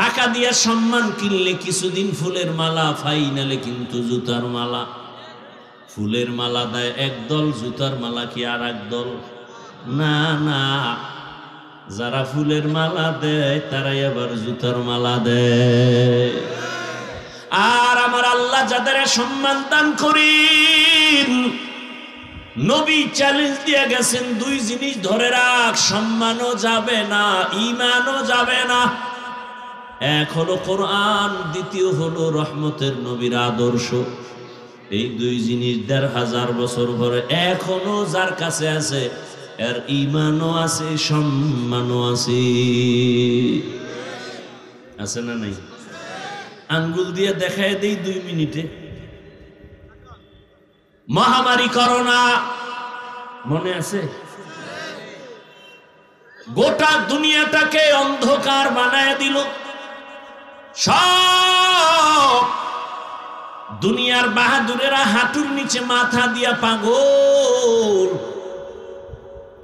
টাকা দিয়ে সম্মান কিনলে কিছুদিন ফুলের মালা, ফাইনালে কিন্তু জুতার মালা। ফুলের মালা দেয় একদল, জুতার মালা কি আর একদল? না না, যারা ফুলের মালা দেয় তারাই আবার জুতার মালা দেয়। আর আমার আল্লাহ যাদের সম্মান দান করেন, নবী চ্যালেঞ্জ দিয়ে গেছেন, দুই জিনিস ধরে রাখ, সম্মানও যাবে না, ঈমানও যাবে না। এক হলো কোরআন, দ্বিতীয় হলো রহমতের নবীর আদর্শ। এই দুই জিনিস ১৫০০ বছর পরে এখনো যার কাছে আছে, এর ঈমানও আছে, সম্মানও আছে। আছে না নাই? আঙ্গুল দিয়ে দেখায় দেই 2 মিনিটে। মহামারী করোনা মনে আছে? গোটা দুনিয়াটাকে অন্ধকার বানায় দিল। সব দুনিয়ার বাহাদুরেরা হাঁটুর নিচে মাথা দিয়া পাগল,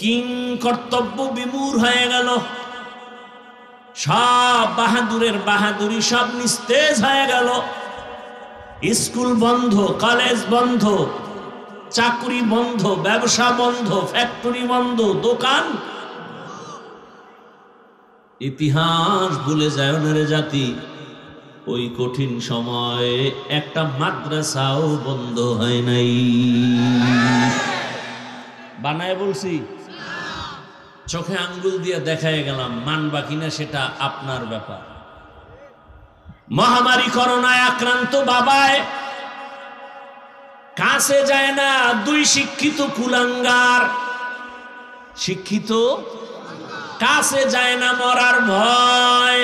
কিং কর্তব্য বিমূঢ় হয়ে গেল। সব বাহাদুরের বাহাদুরি সব নিস্তেজ হয়ে গেল। স্কুল বন্ধ, কলেজ বন্ধ, চাকরি বন্ধ, ব্যবসা বন্ধ, ফ্যাক্টরি বন্ধ, দোকান। ইতিহাস ভুলে যায় ওনারে জাতি। ওই কঠিন সময়ে একটা মাদ্রাসাও বন্ধ হয় নাই। বানায় বলছি, চোখে আঙ্গুল দিয়ে দেখায় গেলাম, মানবা কিনা সেটা আপনার ব্যাপার। মহামারী করোনায় আক্রান্ত বাবায় কাছে যায় না। 2 শিক্ষিত কুলাঙ্গার, শিক্ষিত কাছে যায় না, মরার ভয়।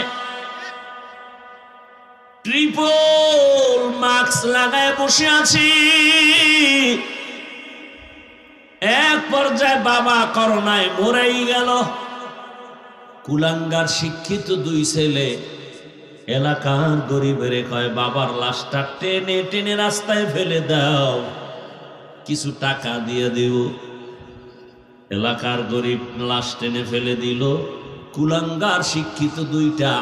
ট্রিপল মাস্ক লাগায় বসে আছি। এক পর্যায়ে বাবা করোনায় মরেই গেল। কুলাঙ্গার শিক্ষিত 2 ছেলে এলাকার গরিবের কয়, বাবার লাশটা টেনে টেনে রাস্তায় ফেলে দাও, কিছু টাকা দিয়ে দিব। এলাকার গরিব লাশ টেনে ফেলে দিল। কুলাঙ্গার শিক্ষিত 2টা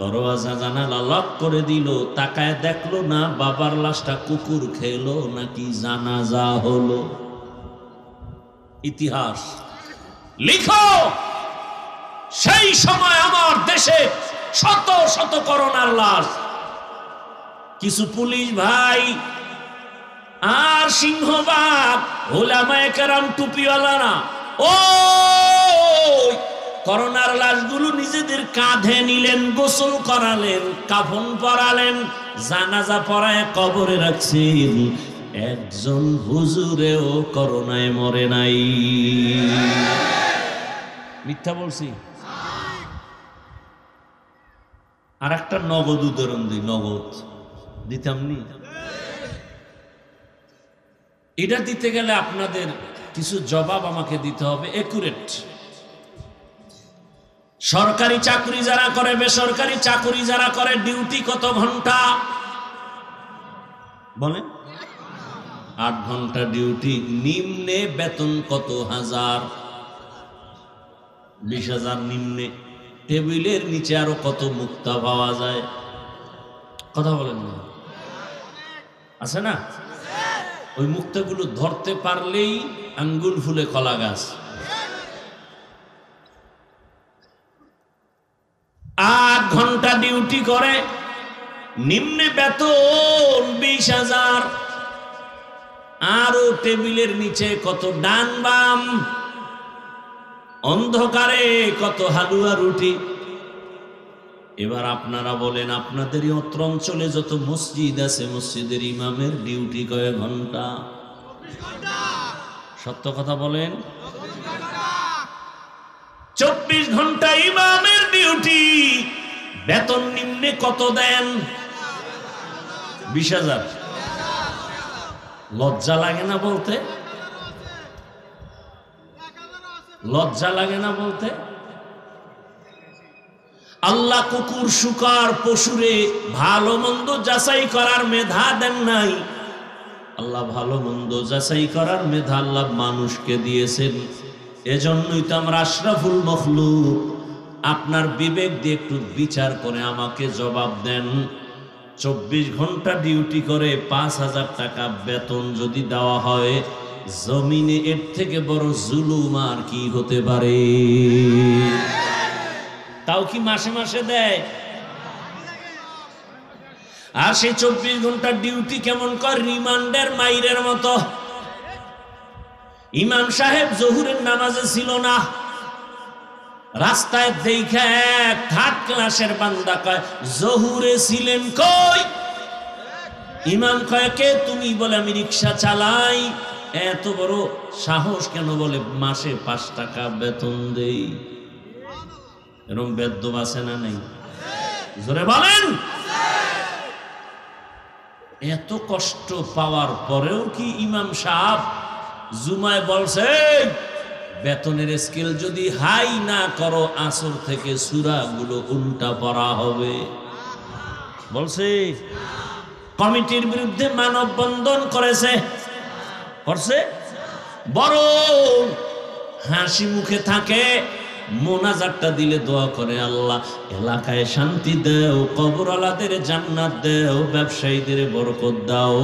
দরওয়াজা জানালা লক করে দিল। তাকায় দেখলো না বাবার লাশটা কুকুর খেলো নাকি জানাজা হলো। ইতিহাস লিখো। সেই সময় আমার দেশে শত শত করোনার লাশ। কিছু পুলিশ ভাই আর সিংহবাগ ওলামায়ে কেরাম টুপিওয়ালারা ও করোনার লাশগুলো নিজেদের কাঁধে নিলেন, গোসল করালেন, কাফন পরালেন, জানাজা পড়ায় কবরে রাখছেন। একজন হুজুরেও করোনায় মরে নাই। মিথ্যা বলছি? আর একটা নগদ উদাহরণ দিই, নগদ দিতাম নি। এটা দিতে গেলে আপনাদের কিছু জবাব আমাকে দিতে হবে একুরেট। সরকারি চাকরি যারা করে, বেসরকারি চাকরি যারা করে, ডিউটি কত ঘন্টা বলেন? 8 ঘন্টা ডিউটি। নিম্নে বেতন কত হাজার? 20,000 নিম্নে। টেবিলের নিচে আরো কত মুক্তা পাওয়া যায়? কথা বলেন না? আছে না? ওই মুক্তাগুলো ধরতে পারলেই আঙ্গুল ফুলে কলা গাছ। 8 ঘন্টা ডিউটি করে, নিম্নে বেতন 20,000। আরো টেবিলের নিচে কত ডান বাম, অন্ধকারে কত হালুয়া রুটি। এবার আপনারা বলেন, আপনাদেরই অত্র অঞ্চলে যত মসজিদ আছে, মসজিদের ইমামের ডিউটি কয় ঘন্টা? সত্য কথা বলেন। 24 ঘন্টা ইমামের ডিউটি। বেতন নিম্নে কত দেন? 20,000। লজ্জা লাগে না বলতে? লজ্জা লাগে না বলতে? আল্লাহ কুকুর, শুকর, পশুরে ভালো মন্দ যাচাই করার মেধা দেন নাই। আল্লাহ ভালো মন্দ যাচাই করার মেধা আল্লাহ মানুষকে দিয়েছেন। এজন্যই তো আমরা আশরাফুল মখলুক। আপনার বিবেক দিয়ে একটু বিচার করে আমাকে জবাব দেন। 24 ঘন্টা ডিউটি করে 5,000 টাকা বেতন যদি দেওয়া হয়, জমিনে এর থেকে বড় জুলুম আর কি হতে পারে? তাও কি মাসে মাসে দেয়? আর সেই 24 ঘন্টা ডিউটি কেমন কর? রিমান্ডের মাইরের মতো। ইমাম সাহেব জোহরের নামাজে ছিল না, রাস্তায় দেখে এক 3rd ক্লাসের বান্দা কয়, জোহরে ছিলেন কই? ইমাম কয়, কে তুমি? বলে, আমি রিক্সা চালাই। এত বড় সাহস কেন? বলে, মাসে 5 টাকা বেতন দেই। এরকম বেদ্য আছে না নেই? জোরে বলেন। এত কষ্ট পাওয়ার পরেও কি ইমাম সাহেব জুমায় বলছে, বেতনের স্কেল যদি হাই না করো, আসর থেকে সূরাগুলো উল্টা পড়া হবে? বলছে? কমিটির বিরুদ্ধে মানববন্ধন করেছে? করছে? বরং হাসি মুখে থাকে, মোনাজাতটা দিলে দোয়া করে, আল্লাহ এলাকায় শান্তি দাও, কবরওয়ালাদের জান্নাত দাও, ব্যবসায়ীদের বরকত দাও,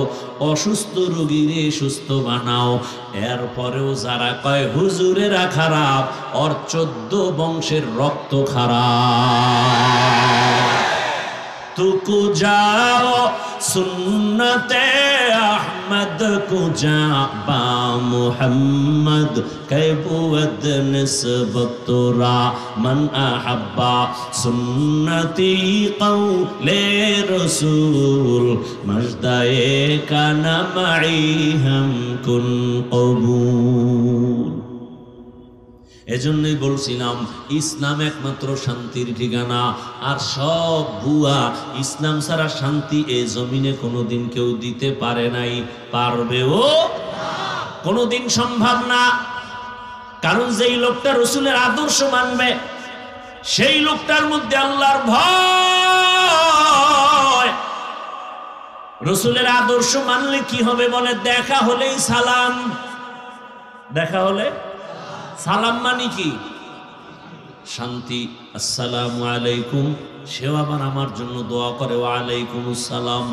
অসুস্থ রোগীরে সুস্থ বানাও। এরপরেও যারা কয় হুজুরেরা খারাপ, ওর 14 বংশের রক্ত খারাপ। তুকু যাও সুন্নতে আহমদ কুজা বা মুহাম্মদ কৈবুদ নিসবতুরা মান আহাব্বা সুন্নতি কওলে রসূল মজদায়ে কানা মাই হাম কুন কবুল। এজন্যই বলছিলাম, ইসলাম একমাত্র শান্তির ঠিকানা, আর সব ভুয়া। ইসলাম ছাড়া শান্তি এই জমিনে কোনোদিন কেউ দিতে পারে নাই, পারবেও কোনোদিন সম্ভব না। কারণ যেই লোকটা রসুলের আদর্শ মানবে, সেই লোকটার মধ্যে আল্লাহর ভয়। রসুলের আদর্শ মানলে কি হবে বলে? দেখা হলেই সালাম। দেখা হলে সালাম মানে কি? শান্তি। আসসালামু আলাইকুম। সেও আবার আমার জন্য দোয়া করে, ওয়া আলাইকুম আসসালাম।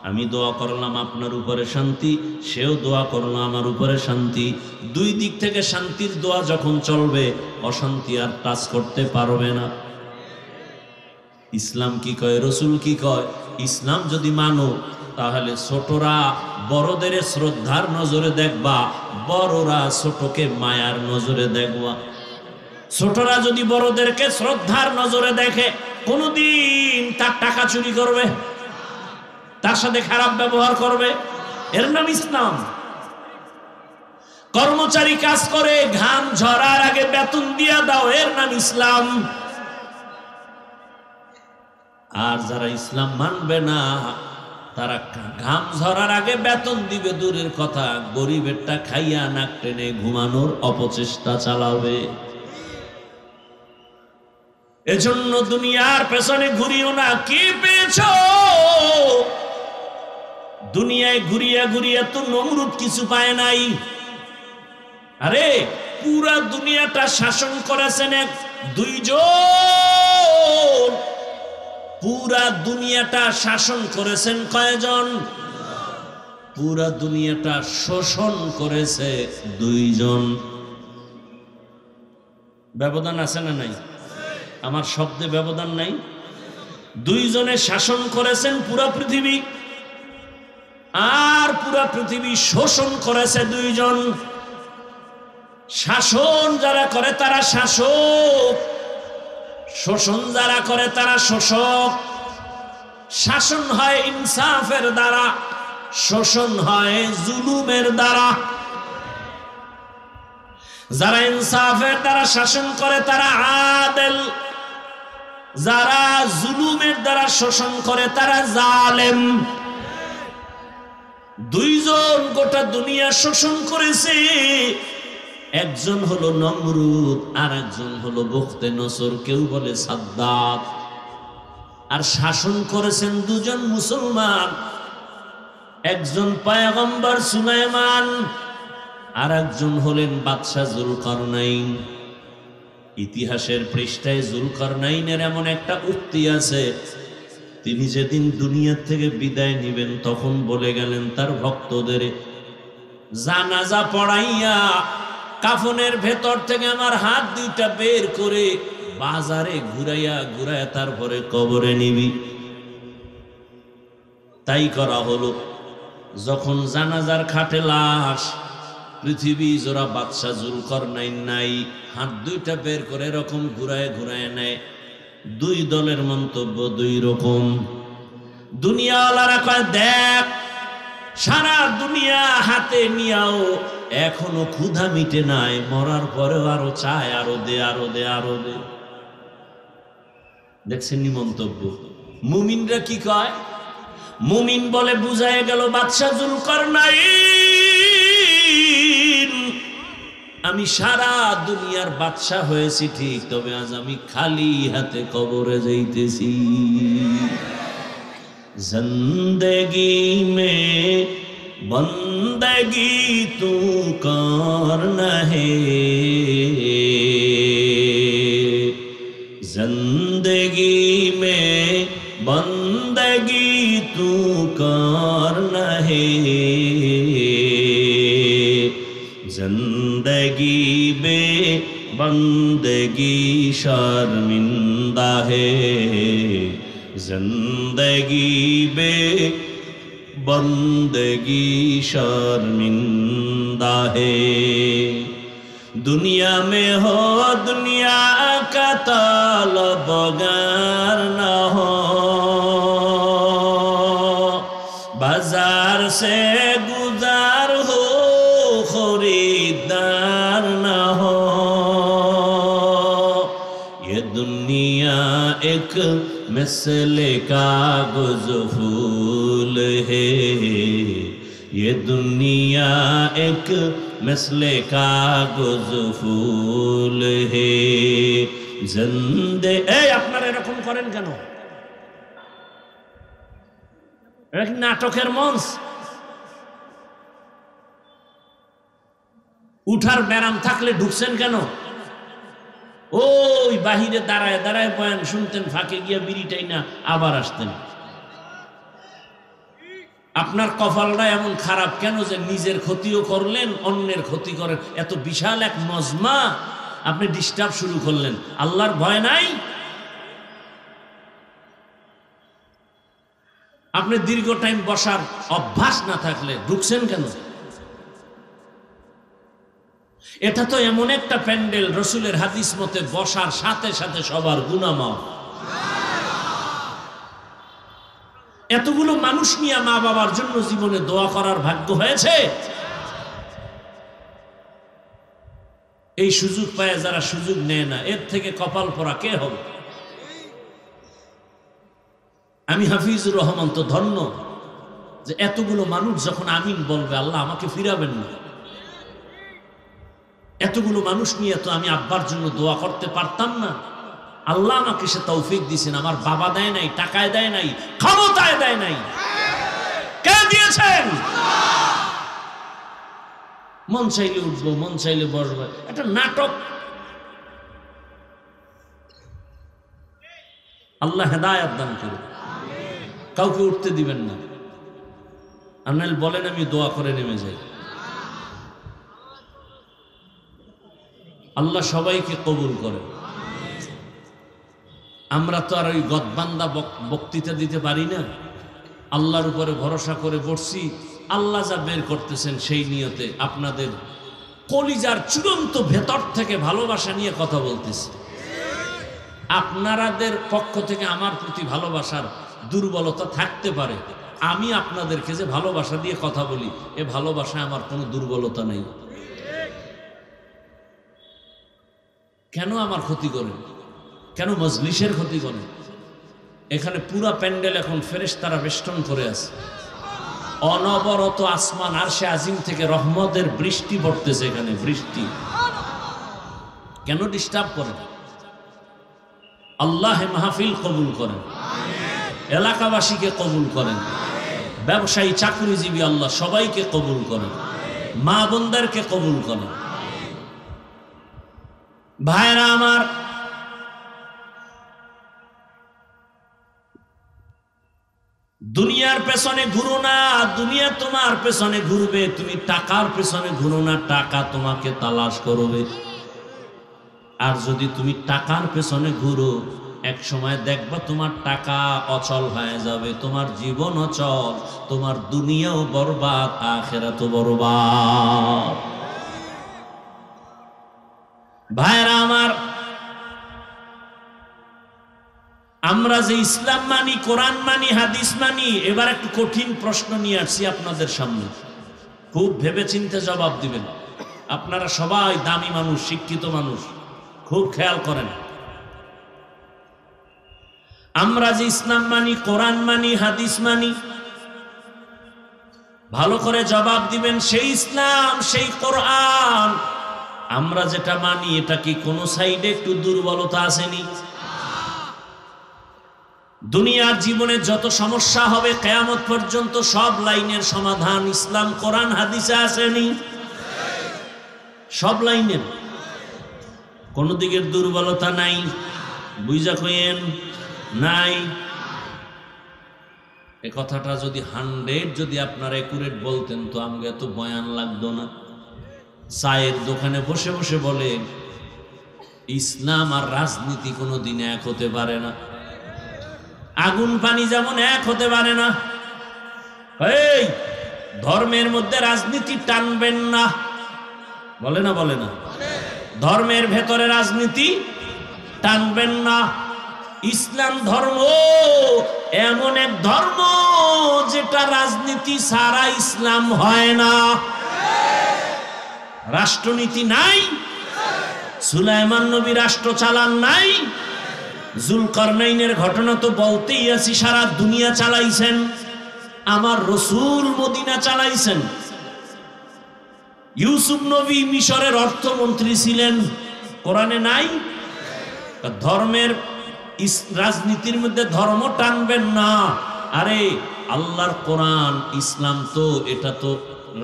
আমি দোয়া করলাম আপনার উপরে শান্তি, সেও দোয়া করলো আমার উপরে শান্তি। দুই দিক থেকে শান্তির দোয়া যখন চলবে, অশান্তি আর টাচ করতে পারবে না। ইসলাম কি কয়, রসুল কি কয়? ইসলাম যদি মানো তাহলে ছোটরা বড়দের শ্রদ্ধার নজরে দেখবা, বড়রা ছোটকে মায়ার নজরে দেখবা। ছোটরা যদি বড়দেরকে শ্রদ্ধার নজরে দেখে, কোনদিন তার টাকা চুরি করবে, তার সাথে খারাপ ব্যবহার করবে? এর নাম ইসলাম। কর্মচারী কাজ করে, ঘাম ঝরার আগে বেতন দিয়া দাও, এর নাম ইসলাম। আর যারা ইসলাম মানবে না, তারা ঘাম ঝরার আগে বেতন দিবে দূরের কথা, গরিবেরটা খাইয়া নাক টেনে ঘুমানোর অপচেষ্টা চালাবে। এজন্য দুনিয়ার পেছনে ঘুরিও না। কি পেয়েছ? দুনিয়ায় ঘুরিয়া ঘুরিয়া তো নমরুদ কিছু পায় নাই। আরে পুরা দুনিয়াটা শাসন করেছেন দুইজন। পুরা দুনিয়াটা শাসন করেছেন কয়জন? পুরা দুনিয়াটা শোষণ করেছে দুইজন। ব্যবধান আছে না নাই? আমার শব্দে ব্যবধান নাই? দুইজনে শাসন করেছেন পুরা পৃথিবী, আর পুরা পৃথিবী শোষণ করেছে দুইজন। শাসন যারা করে তারা শাসক, শোষণ যারা করে তারা শোষক। শাসন হয় ইনসাফের দ্বারা, শোষণ হয় জুলুমের দ্বারা। যারা ইনসাফের দ্বারা শাসন করে তারা আদেল, যারা জুলুমের দ্বারা শোষণ করে তারা জালেম। দুইজন গোটা দুনিয়া শোষণ করেছে। একজন হলো নমরুদ, আর একজন হলো বখতে নসর, কেউ বলে সাদ্দাত। আর শাসন করেছেন দুজন মুসলমান, একজন পয়গম্বর সুলাইমান, আর একজন হলেন বাদশাহ জুলকারনাইন। ইতিহাসের পৃষ্ঠায় জুলকারনাইনের এমন একটা উক্তি আছে, তিনি যেদিন দুনিয়া থেকে বিদায় নিবেন তখন বলে গেলেন তার ভক্তদের, জানাজা পড়াইয়া কাফনের ভেতর থেকে আমার হাত দুইটা বের করে বাজারে ঘুরাইয়া ঘুরাইয়া তারপরে কবরে নিবি। তাই করা হলো। যখন জানাজার খাটে লাশ, পৃথিবী জোড়া বাদশাহ জুলকারনাইন নাই, হাত দুইটা বের করে এরকম ঘুরায় ঘুরায় নেয়। দুই দলের মন্তব্য দুই রকম। দুনিয়াওয়ালারা কয়, দেখ সারা দুনিয়া হাতে নিয়াও এখনো ক্ষুধা মিটে নাই, মরার পরেও আরো চায়, আরো দে, আরো দে, আরো দে। দেখছেন নি মন্তব্য? মুমিনরা কি কয়? মুমিন বলে, বুঝায় গেল বাদশাহ জুলকারনাইন, আমি সারা দুনিয়ার বাদশাহ হয়েছি ঠিক, তবে আজ আমি খালি হাতে কবরে যাইতেছি। জিন্দেগি মে বন্দগি তু করনা হে, জিন্দেগি মে বন্দগি তু করনা হে, जिंदगी बे बंदगी शर्मिंदा है, जिंदगी बे बंदगी शर्मिंदा है। दुनिया में हो दुनिया का तलबगार न हो, बाजार से गुजार हो खरीदार न हो। ये दुनिया एक मिसले कागज फूल है, ये दुनिया एक मिसले कागज फूल है। जिंदे আপনারা এরকম করেন কেন? এটা কি নাটকের মঞ্চ? উঠার ব্যারাম থাকলে ঢুকছেন কেন? ওই বাহিরে দাঁড়ায় দাঁড়ায় বয়ান শুনতেন, ফাঁকে গিয়া বিড়িটাই না আবার আসতেন। আপনার কপালটা এমন খারাপ কেন যে নিজের ক্ষতিও করলেন, অন্যের ক্ষতি করেন? এত বিশাল এক মজমা আপনি ডিস্টার্ব শুরু করলেন। আল্লাহর ভয় নাই? আপনি দীর্ঘ টাইম বসার অভ্যাস না থাকলে ঢুকছেন কেন? এটা তো এমন একটা প্যান্ডেল, রসুলের হাদিস মতে বসার সাথে সাথে সবার গুনাহ মাফ। এতগুলো মানুষ নিয়ে মা বাবার জন্য জীবনে দোয়া করার ভাগ্য হয়েছে? এই সুযোগ পায় যারা সুযোগ নেয় না, এর থেকে কপাল পরা কে হবে? আমি হাফিজুর রহমান তো ধন্য যে এতগুলো মানুষ যখন আমিন বলবে, আল্লাহ আমাকে ফিরাবেন না। এতগুলো মানুষ নিয়ে তো আমি আব্বার জন্য দোয়া করতে পারতাম না। আল্লাহ আমাকে সে তৌফিক দিয়েছেন। আমার বাবা দেয় নাই, টাকায় দেয় নাই, ক্ষমতায় দেয় নাই। কে দিয়েছেন? মন চাইলে উঠবো, মন চাইলে বসবো, একটা নাটক। আল্লাহ হেদায়েত দান করুন। কাউকে উঠতে দিবেন না। আনাল বলেন আমি দোয়া করে নেমে যাই। আল্লাহ সবাইকে কবুল করে। আমরা তো আর ওই গদবান্দা বক্তৃতা দিতে পারি না। আল্লাহর উপরে ভরসা করে বসছি, আল্লাহ যা বের করতেছেন সেই নিয়তে আপনাদের কলিজার চূড়ান্ত ভেতর থেকে ভালোবাসা নিয়ে কথা বলতেছি। আপনাদের পক্ষ থেকে আমার প্রতি ভালোবাসার দুর্বলতা থাকতে পারে, আমি আপনাদেরকে যে ভালোবাসা দিয়ে কথা বলি, এ ভালোবাসায় আমার কোনো দুর্বলতা নেই। কেন আমার ক্ষতি করেন? কেন মজলিসের ক্ষতি করেন? এখানে পুরা প্যান্ডেল এখন ফেরেশতারা বেষ্টন করে আছে। অনবরত আসমান আরশে আজিম থেকে রহমতের বৃষ্টি পড়তেছে। এখানে বৃষ্টি কেন ডিস্টার্ব করেন? আল্লাহ মাহফিল কবুল করেন, এলাকাবাসীকে কবুল করেন, ব্যবসায়ী চাকরিজীবী আল্লাহ সবাইকে কবুল করেন, মা বোনদেরকে কবুল করেন। ভাইরা আমার, দুনিয়ার পেছনে ঘুরো না, দুনিয়া তোমার পেছনে ঘুরবে। তুমি টাকার পেছনে ঘুরো না, টাকা তোমাকে তালাশ করবে। আর যদি তুমি টাকার পেছনে ঘুরো, এক সময় দেখবা তোমার টাকা অচল হয়ে যাবে, তোমার জীবন অচল, তোমার দুনিয়াও বরবাদ, আখিরাতও বরবাদ। ভাইরা আমার, আমরা যে ইসলাম মানি, কোরআন মানি, হাদিস মানি, এবার একটু কঠিন প্রশ্ন নিয়ে আসছি আপনাদের সামনে। খুব ভেবেচিন্তে জবাব দিবেন। আপনারা সবাই দামি মানুষ, শিক্ষিত মানুষ, খুব খেয়াল করেন। আমরা যে ইসলাম মানি, কোরআন মানি, হাদিস মানি, ভালো করে জবাব দিবেন। সেই ইসলাম, সেই কোরআন আমরা যেটা মানি, এটা কি কোন সাইডে একটু দুর্বলতা আসেনি? দুনিয়ার জীবনে যত সমস্যা হবে কিয়ামত পর্যন্ত সব লাইনের সমাধান ইসলাম, কোরআন, হাদিসে আসেনি? সব লাইনের কোন দিকের দুর্বলতা নাই। বুঝা কইেন নাই। এ কথাটা যদি 100 যদি আপনারা একুরেট বলতেন তো আমাকে এত বয়ান লাগতো না। চায়ের দোকানে বসে বসে বলে ইসলাম আর রাজনীতি কোনোদিন এক হতে পারে না। আগুন পানি যেমন এক হতে পারে না, এই ধর্মের মধ্যে রাজনীতি টানবেন না। বলে না? বলে না? ধর্মের ভেতরে রাজনীতি টানবেন না। ইসলাম ধর্ম এমন এক ধর্ম যেটা রাজনীতি ছাড়া ইসলাম হয় না। রাষ্ট্রনীতি নাই? সুলাইমান নবী রাষ্ট্র চালান নাই? জুলকারনাইনের ঘটনা তো বলতেই আছি, সারা দুনিয়া চালাইছেন। আমার রসুল মদিনা চালাইছেন। ইউসুফ নবী মিশরের অর্থমন্ত্রী ছিলেন। কোরআনে নাই? ধর্মের রাজনীতির মধ্যে ধর্ম টানবেন না। আরে আল্লাহর কোরআন, ইসলাম তো এটা তো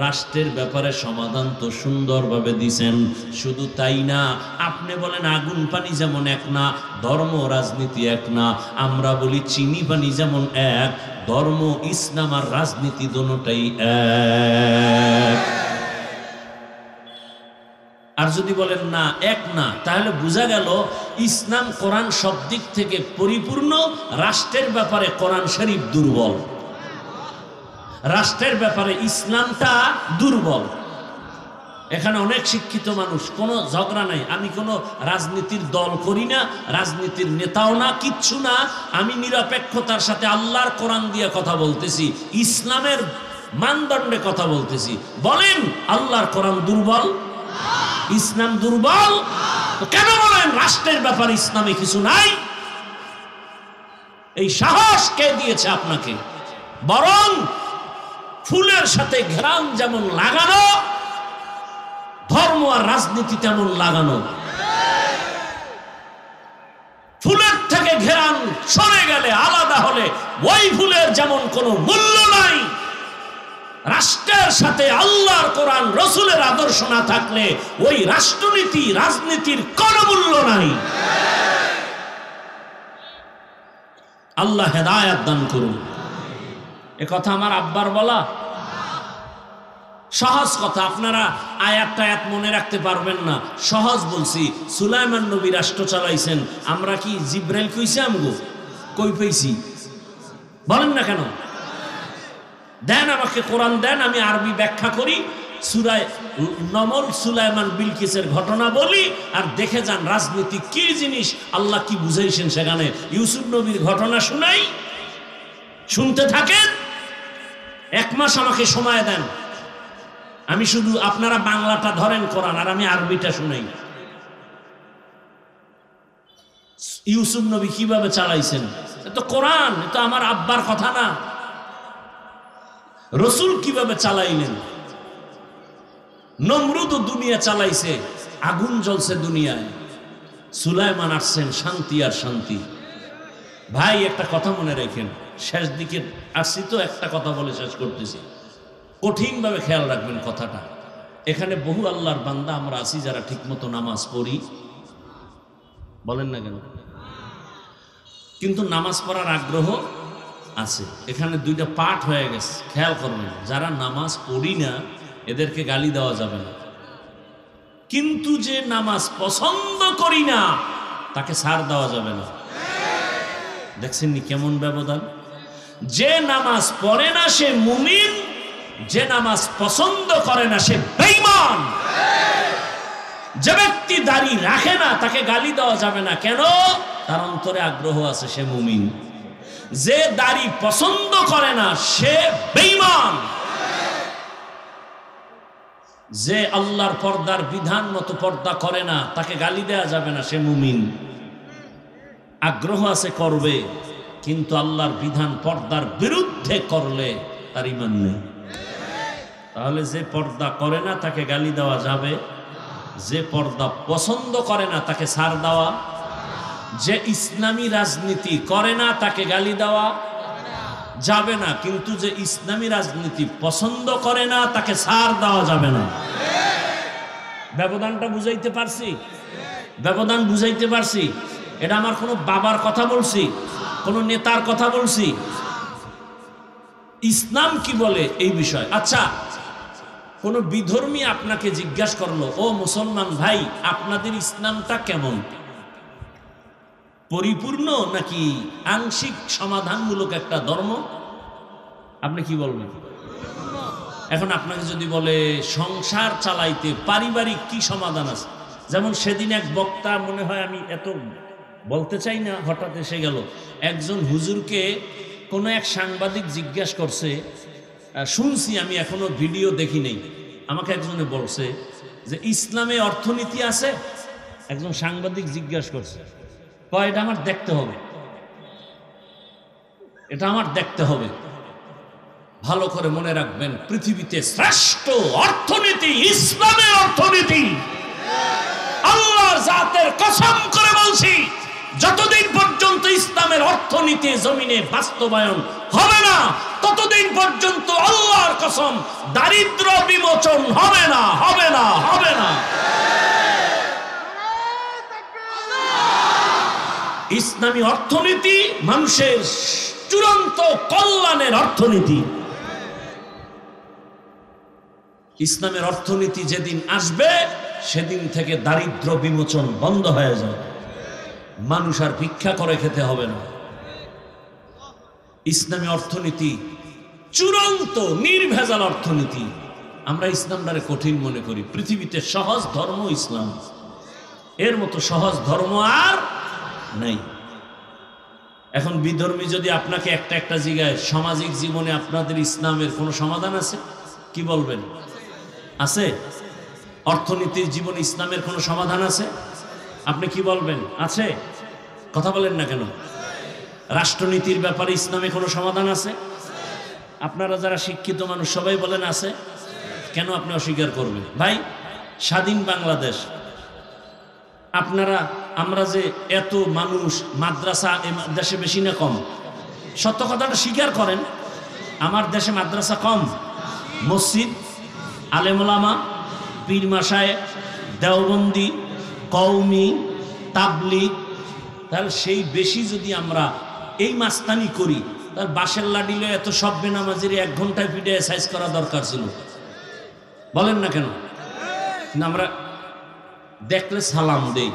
রাষ্ট্রের ব্যাপারে সমাধান তো সুন্দরভাবে দিছেন। শুধু তাই না, আপনি বলেন আগুন পানি যেমন এক না, ধর্ম রাজনীতি এক না। আমরা বলি চিনি পানি যেমন এক, ধর্ম ইসলাম আর রাজনীতি দুটোটাই এক। আর যদি বলেন না এক না, তাহলে বোঝা গেল ইসলাম কোরআন সব দিক থেকে পরিপূর্ণ, রাষ্ট্রের ব্যাপারে কোরআন শরীফ দুর্বল, রাষ্ট্রের ব্যাপারে ইসলামটা দুর্বল। এখানে অনেক শিক্ষিত মানুষ, কোনো ঝগড়া নাই, আমি কোনো রাজনীতির দল করি না, রাজনীতির নেতাও না, কিচ্ছু না, আমি নিরপেক্ষতার সাথে আল্লাহর কোরআন দিয়ে কথা বলতেছি, ইসলামের মানদণ্ডে কথা বলতেছি। বলেন আল্লাহর কোরআন দুর্বল, ইসলাম দুর্বল? তো কেন বলেন রাষ্ট্রের ব্যাপারে ইসলামে কিছু নাই? এই সাহস কে দিয়েছে আপনাকে? বরং ফুলের সাথে ঘেরান যেমন লাগানো, ধর্ম আর রাজনীতি তেমন লাগানো। ফুলের থেকে ঘেরান সরে গেলে, আলাদা হলে ওই ফুলের যেমন কোনো মূল্য নাই, রাষ্ট্রের সাথে আল্লাহর কোরআন রসুলের আদর্শ না থাকলে ওই রাষ্ট্রনীতি রাজনীতির কোনো মূল্য নাই। আল্লাহ হেদায়েত দান করুন। এ কথা আমার আব্বার বলা, সহজ কথা, আপনারা আয়াত মনে রাখতে পারবেন না, সহজ বলছি। সুলাইমান নবী রাষ্ট্র চালাইছেন, আমরা কি জিব্রাইল কইছি? আমগো কই পেয়েছি? বলেন না কেন? দেন আমাকে কোরআন দেন, আমি আরবি ব্যাখ্যা করি, সূরা নমল সুলাইমান বিলকিসের ঘটনা বলি, আর দেখে যান রাজনীতি কি জিনিস, আল্লাহ কি বুঝাইছেন সেখানে। ইউসুফ নবীর ঘটনা শুনাই, শুনতে থাকেন, 1 মাস আমাকে সময় দেন, আমি শুধু আপনারা বাংলাটা ধরেন কোরআন, আর আমি আরবিটা শুনাই। ইউসুফ নবী কিভাবে চালাইছেন, তো কোরআন, তো আমার আব্বার কথা না। রসুল কিভাবে চালাইলেন? নমরুদ দুনিয়া চালাইছে, আগুন জ্বলছে দুনিয়ায়, সুলাইমান আসছেন, শান্তি আর শান্তি। ভাই একটা কথা মনে রাখেন, শেষ দিকে আসছি তো, একটা কথা বলে শেষ করতেছি, কঠিনভাবে খেয়াল রাখবেন কথাটা। এখানে বহু আল্লাহর বান্দা আমরা আছি যারা ঠিকমতো নামাজ পড়ি, বলেন না কেন, কিন্তু নামাজ পড়ার আগ্রহ আছে। এখানে 2টা পাঠ হয়ে গেছে, খেয়াল করবেন। যারা নামাজ পড়ি না এদেরকে গালি দেওয়া যাবে না, কিন্তু যে নামাজ পছন্দ করি না তাকে ছাড় দেওয়া যাবে না। দেখছেন নি কেমন ব্যবধান? যে নামাজ পড়ে না সে মুমিন, যে নামাজ পছন্দ করে না সে বেঈমান। যে ব্যক্তি দাড়ি রাখে না তাকে গালি দেওয়া যাবে না, কেন? তার অন্তরে আগ্রহ আছে, সে মুমিন। যে দাড়ি পছন্দ করে না সে বেঈমান। যে আল্লাহর পর্দার বিধান মতো পর্দা করে না তাকে গালি দেওয়া যাবে না, সে মুমিন। আগ্রহ আছে করবে, কিন্তু আল্লাহর বিধান পর্দার বিরুদ্ধে করলে তার ঈমান নেই। তাহলে যে পর্দা করে না তাকে গালি দেওয়া যাবে, যে পর্দা পছন্দ করে না তাকে ছাড় দেওয়া, যে ইসলামী রাজনীতি করে না তাকে গালি দেওয়া যাবে না, কিন্তু যে ইসলামী রাজনীতি পছন্দ করে না তাকে ছাড় দেওয়া যাবে না। ব্যবধানটা বুঝাইতে পারছি? ব্যবধান বুঝাইতে পারছি? এটা আমার কোনো বাবার কথা বলছি, কোনো নেতার কথা বলছি? ইসলাম কি বলে এই বিষয়। আচ্ছা, কোন বিধর্মী আপনাকে জিজ্ঞাসা করলো, ও মুসলমান ভাই, আপনাদের ইসলামটা কেমন, পরিপূর্ণ নাকি আংশিক সমাধানমূলক একটা ধর্ম? আপনি কি বলবেন? এখন আপনাকে যদি বলে সংসার চালাইতে পারিবারিক কি সমাধান আছে, যেমন সেদিন এক বক্তা, মনে হয় আমি এত বলতে চাই না, হঠাৎ এসে গেল, একজন হুজুরকে কোনো এক সাংবাদিক জিজ্ঞাসা করছে, শুনছি আমি, এখনো ভিডিও দেখি নেই, আমাকে একজনে বলছে যে ইসলামে অর্থনীতি আছে। একজন সাংবাদিক জিজ্ঞাসা করছে, কয় এটা আমার দেখতে হবে, এটা আমার দেখতে হবে। ভালো করে মনে রাখবেন, পৃথিবীতে শ্রেষ্ঠ অর্থনীতি ইসলামের অর্থনীতি। আল্লাহর জাতের কসম করে বলছি, যতদিন পর্যন্ত ইসলামের অর্থনীতি জমিনে বাস্তবায়ন হবে না, ততদিন পর্যন্ত আল্লাহর কসম দারিদ্র বিমোচন হবে না, হবে না, হবে না। ইসলামী অর্থনীতি মানুষের চূড়ান্ত কল্যাণের অর্থনীতি। ইসলামের অর্থনীতি যেদিন আসবে সেদিন থেকে দারিদ্র বিমোচন বন্ধ হয়ে যাবে, মানুষ আর ভিক্ষা করে খেতে হবে না। ইসলামী অর্থনীতি চূড়ান্ত নির্ভেজাল অর্থনীতি। আমরা ইসলামটারে কঠিন মনে করি। পৃথিবীতে সহজ ধর্ম ইসলাম, এর মতো সহজ ধর্ম আর নাই। এখন বিধর্মী যদি আপনাকে একটা একটা জায়গায় সামাজিক জীবনে আপনাদের ইসলামের কোনো সমাধান আছে, কি বলবেন? আছে? অর্থনীতির জীবনে ইসলামের কোনো সমাধান আছে? আপনি কি বলবেন? আছে? কথা বলেন না কেন? রাষ্ট্রনীতির ব্যাপারে ইসলামে কোনো সমাধান আছে? আপনারা যারা শিক্ষিত মানুষ সবাই বলেন আছে। কেন আপনি অস্বীকার করবেন? ভাই, স্বাধীন বাংলাদেশ, আপনারা আমরা যে এত মানুষ, মাদ্রাসা দেশে বেশি না কম? সত্য কথাটা স্বীকার করেন। আমার দেশে মাদ্রাসা কম, মসজিদ, আলেমুলামা, পীর মাসায়, দেওবন্দি, কওমি, তাবলিগ, তাহলে সেই বেশি যদি আমরা এই মাস্তানি করি, তার বাসের লাডিলে এত সব বেনামাজির 1 ঘন্টায় ভিডিও সাইজ করা দরকার ছিল। বলেন না কেন? আমরা দেখলে সালাম দেই,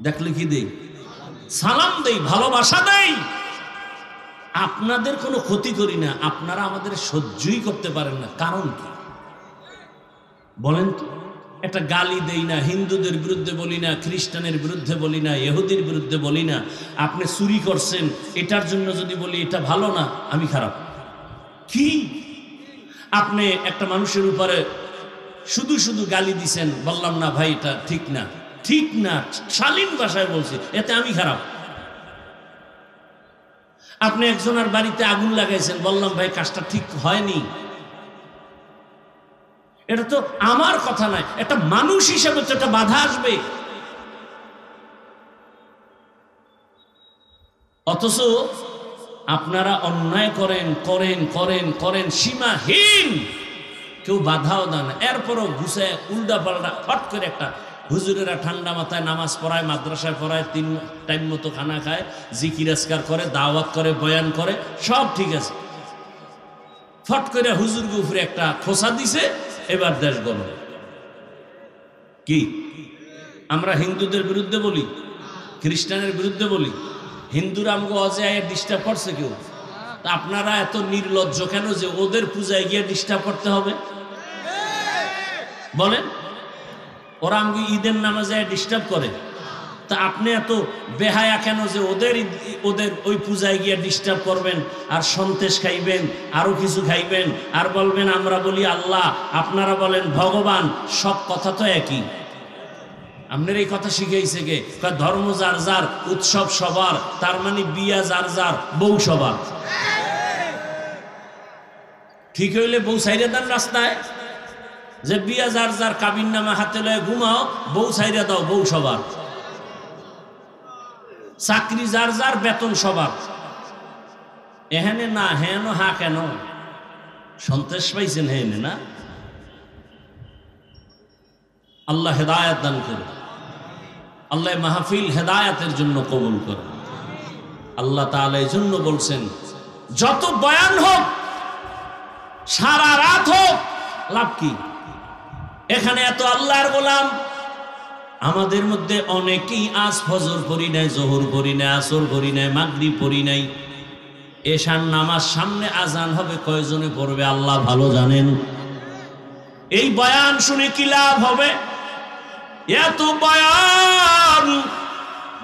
দেখলে কি দেই? সালাম দেই, ভালোবাসা দেই। আপনাদের কোনো ক্ষতি করি না, আপনারা আমাদের সহ্যই করতে পারেন না। কারণ কি বলেন তো? একটা গালি দেই না, হিন্দুদের বিরুদ্ধে বলি না, খ্রিস্টানের বিরুদ্ধে বলি না, ইহুদির বিরুদ্ধে বলি না। আপনি চুরি করছেন এটার জন্য যদি বলি এটা ভালো না, আমি খারাপ। কি আপনি একটা মানুষের উপরে শুধু শুধু গালি দিছেন, বললাম না ভাই এটা ঠিক না, ঠিক না, শালীন ভাষায় বলছি, এতে আমি খারাপ। আপনি একজনের বাড়িতে আগুন লাগাইছেন, বললাম ভাই কাজটা ঠিক হয়নি, এটা তো আমার কথা নয়, একটা মানুষ হিসেবে তো একটা বাধা আসবে। অথচ আপনারা অন্যায় করেন করেন করেন করেন সীমাহীন, কেউ বাধাও দেন না। এরপরও ঘুষে উল্টা পাল্টা ফট করে একটা হুজুরেরা ঠান্ডা মাথায় নামাজ পড়ায়, মাদ্রাসায় পড়ায়, 3 টাইম মতো খানা খায়, জিকির আজকার করে, দাওয়াত করে, বয়ান করে, সব ঠিক আছে। ফট করে হুজুরকে উপরে একটা খোসা দিছে, এবার দেশ গরম। কি আমরা হিন্দুদের বিরুদ্ধে বলি, খ্রিস্টানের বিরুদ্ধে বলি, হিন্দুরা আমাকে অজয় ডিস্টার্ব করছে কেউ? তা আপনারা এত নির্লজ্জ কেন যে ওদের পূজায় গিয়ে ডিস্টার্ব করতে হবে? বলেন, ওরা আমাকে ঈদের নামাজে ডিস্টার্ব করে, তা আপনি এত বেহায়া কেন যে ওদের ওই পূজায় গিয়ে ডিস্টার্ব করবেন, আর সন্তেষ খাইবেন, আরো কিছু খাইবেন, আর বলবেন আমরা বলি আল্লাহ, আপনারা বলেন ভগবান। সব কথা তো একই। আপনার এই কথা শিখাইছে কে? ধর্ম যার যার, উৎসব সবার, তার মানে বিয়া যার যার, বউ সবার। ঠিক হইলে বউ সাইরে দেন রাস্তায়, যে বিয়া যার যার, কাবিন নামা হাতে লয়ে ঘুমাও, বউ সাইরে দাও, বউ সবার। চাকরি যার যার, বেতন সবার। এখানে না হেন হা কেন? সন্তেষ পাইছেন হেনে না? আল্লাহ হেদায়েত দান করে, আল্লাহ মাহফিল হেদায়েতের জন্য কবুল করে। আল্লাহ তাআলা এই জন্য বলছেন, যত বয়ান হোক, সারা রাত হোক, লাভ কি? এখানে এত আল্লাহর গোলাম, আমাদের মধ্যে অনেকেই আজ ফজর পড়ি নাই, জোহর পড়ি নাই, আসর পড়ি নাই, মাগরিব পড়ি নাই। এশার নামাজ সামনে আজান হবে, কয়জনে পড়বে আল্লাহ ভালো জানেন। এই বয়ান শুনে কি লাভ হবে? এত বয়ান,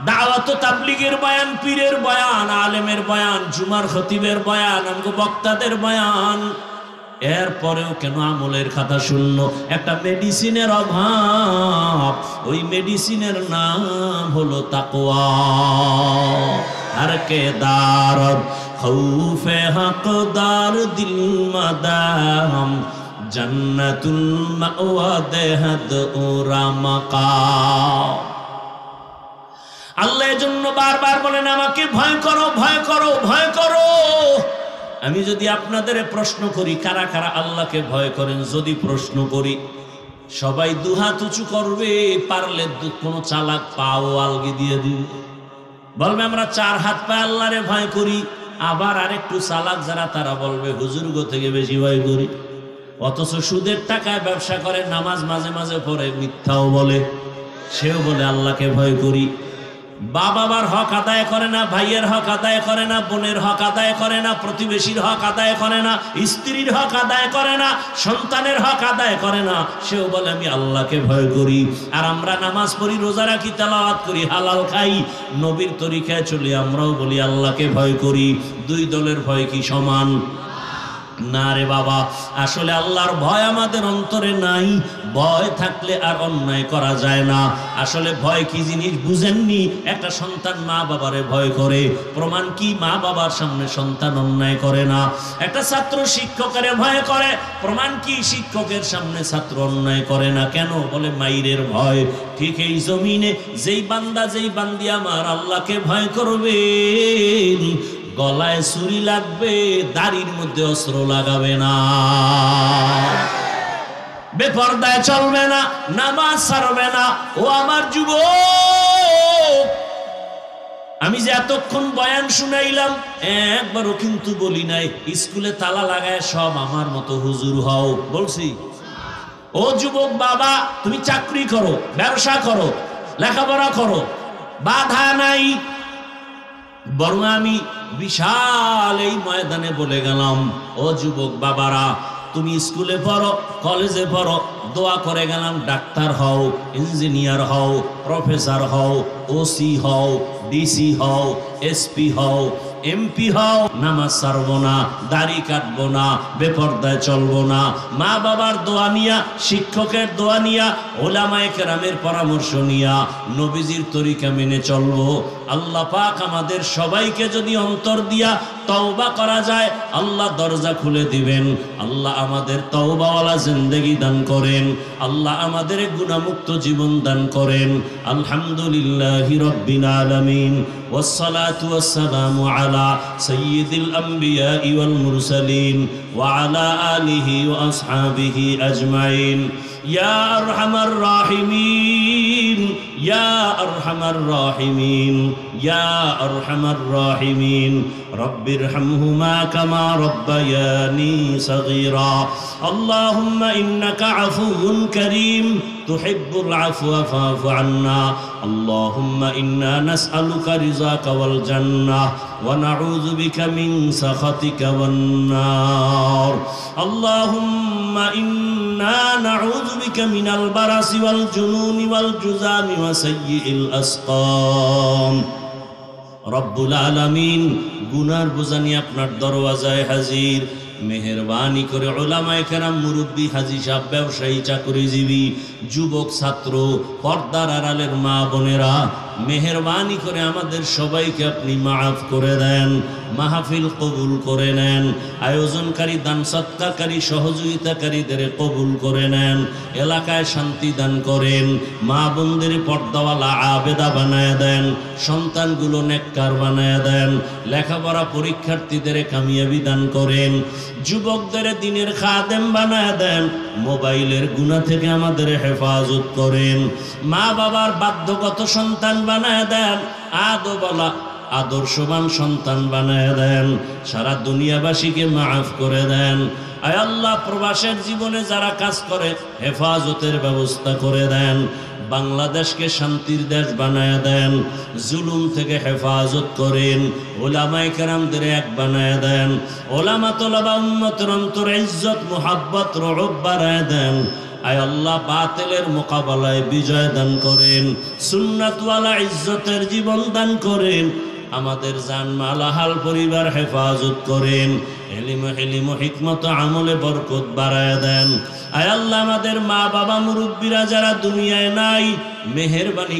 দাওয়াত তাবলীগের বয়ান, পীরের বয়ান, আলেমের বয়ান, জুমার খতিবের বয়ান, আমগো বক্তাদের বয়ান, এরপরেও কেন আমলের খাতা শূন্য? একটা মেডিসিনের অভাব, ওই মেডিসিনের নাম হলো তাকওয়া। আর কে দারদ খৌফে হকদার দিল মাদাম, জান্নাতুল মাওয়া দেহাদ ওরা মাকাম। আল্লাহ এজন্য বারবার বলেন আমাকে ভয় করো, ভয় করো, ভয় করো। আমি যদি আপনাদের প্রশ্ন করি কারা কারা আল্লাহকে ভয় করেন, যদি প্রশ্ন করি সবাই দুহাত উঁচু করবে, পারলে কোনো চালাক পাও আলগি দিয়ে দিবে। বলবে আমরা 4 হাত পায়ে আল্লাহরে ভয় করি। আবার আরেকটু চালাক যারা তারা বলবে হুজুর গো থেকে বেশি ভয় করি। অথচ সুদের টাকায় ব্যবসা করে, নামাজ মাঝে মাঝে পড়ে, মিথ্যাও বলে, সেও বলে আল্লাহকে ভয় করি। বাবার হক আদায় করে না, ভাইয়ের হক আদায় করে না, বোনের হক আদায় করে না, প্রতিবেশীর হক আদায় করে না, স্ত্রীর হক আদায় করে না, সন্তানের হক আদায় করে না, সেও বলে আমি আল্লাহকে ভয় করি। আর আমরা নামাজ পড়ি, রোজা রাখি, তেলাওয়াত করি, হালাল খাই, নবীর তরিকায় চলি, আমরাও বলি আল্লাহকে ভয় করি। দুই দলের ভয় কি সমান? না রে বাবা, আসলে আল্লাহর ভয় আমাদের অন্তরে নাই। ভয় থাকলে আর অন্যায় করা যায় না। আসলে ভয় কি জিনিস বুঝেননি? একটা সন্তান মা বাবারে ভয় করে, প্রমাণ কি? মা বাবার সামনে সন্তান অন্যায় করে না। একটা ছাত্র শিক্ষকের ভয় করে, প্রমাণ কি? শিক্ষকের সামনে ছাত্র অন্যায় করে না। কেন? বলে মাইরের ভয়। ঠিক এই জমিনে যেই বান্দা, যেই বান্দি আমার আল্লাহকে ভয় করবে, গলায় ছুরি লাগবে, দাড়ির মধ্যে অস্ত্র লাগাবে না, বেপরদায় চলবে না, নামাজ ছাড়বে না। ও আমার যুবক, আমি যে এতক্ষণ বয়ান শুনাইলাম, একবারও কিন্তু বলি নাই স্কুলে তালা লাগায় সব আমার মতো হুজুর হও, বলছি? ও যুবক বাবা, তুমি চাকরি করো, ব্যবসা করো, লেখাপড়া করো, বাধা নাই। বরং আমি বিশাল এই ময়দানে বলে গেলাম, ও যুবক বাবারা, তুমি স্কুলে পড়ো, কলেজে পড়ো, দোয়া করে গেলাম ডাক্তার হও, ইঞ্জিনিয়ার হও, প্রফেসর হও, ওসি হও, ডিসি হও, এসপি হও, এমপি হও, নামাজ ছাড়বো না, দাড়ি কাটবো না, বেপরদায় চলবো না, মা বাবার দোয়া নিয়া, শিক্ষকের দোয়া নিয়া, ওলামায়ে কেরামের পরামর্শ নিয়া নবীজির তরিকা মেনে চলবো। আল্লাহ পাক আমাদের সবাইকে যদি অন্তর দিয়া তওবা করা যায়, আল্লাহ দরজা খুলে দিবেন। আল্লাহ আমাদের তওবাওয়ালা জিন্দেগি দান করেন, আল্লাহ আমাদের গুনাহমুক্ত জীবন দান করেন। আলহামদুলিল্লাহি রাব্বিল আলামিন, ওয়াসসালাতু ওয়াসসালামু আলা সাইয়্যিদিল আমবিয়াই ওয়াল মুরসালিন ওয়া আলা আলিহি ওয়া আসহাবিহি আজমাইন। ইয়া আরহামার রাহিমিন, ইয়া আরহামার রাহিমিন, ইয়া আরহামার রাহিমিন, রব্বিরহামহুমা কামা রব্বায়ানি সগীরা। আল্লাহুম্মা ইন্নাকা আফুউন কারীম তুহিব্বুল আফওয়া ফা'ফু আন্না। আল্লাহুম্মা ইন্না নাসআলুকা রিযাকা ওয়াল জান্নাহ ওয়া নাউযু বিকা মিন সাখাতিকা ওয়ান নার। আল্লাহুম্মা ইন্না নাউযু বিকা মিনাল বারাসি ওয়াল জুনুনি ওয়াল জুযামি ওয়া সাইয়্যিল আসকাম। রব্বুল আলামিন, গুনার বোঝা নিয়ে আপনার দরওয়াজায় হাজির। মেহেরবানি করে উলামায়ে কেরাম, মুরব্বী, হাজী সাহেব, ব্যবসায়ী, চাকরিজীবী, যুবক, ছাত্র, পর্দার আড়ালের মা বোনেরা, মেহেরবানি করে আমাদের সবাইকে আপনি মাফ করে দেন, মাহফিল কবুল করে নেন, আয়োজনকারী, দান সৎকারী, সহযোগিতাকারীদের কবুল করে নেন, এলাকায় শান্তি দান করেন, মা বোনদের পর্দাওয়ালা আবেদা বানায় দেন, সন্তানগুলো নেককার বানায় দেন, লেখাপড়া পরীক্ষার্থীদের কামিয়াবি দান করেন, যুবকদের দিনের খাদেম বানায় দেন, মোবাইলের গুনাহ থেকে আমাদের হেফাজত করেন, মা বাবার বাধ্যগত সন্তান বানায় দেন, আদবলা আদর্শবান সন্তান বানায় দেন, সারা দুনিয়াবাসীকে মাফ করে দেন। আয় আল্লাহ, প্রবাসের জীবনে যারা কাজ করে হেফাজতের ব্যবস্থা করে দেন, বাংলাদেশকে শান্তির দেশ বানায় দেন, জুলুম থেকে হেফাজত করেন, ওলামায়ে কেরামদের এক বানায় দেন, ওলামা তোলাবা উম্মতের অন্তরে ইজ্জত, মুহাব্বত, রহব বাড়ায় দেন। আয় আল্লাহ, বাতিলের মোকাবেলায় বিজয় দান করেন, সুন্নাতওয়ালা ইজ্জতের জীবন দান করেন, আমাদের জান মাল হাল পরিবার হেফাজত করেন, ইলম হিকমত আমলে বরকত বাড়ায় দেন। আয় আল্লাহ, আমাদের মা বাবা মুরব্বীরা যারা দুনিয়ায় নাই, মেহেরবানি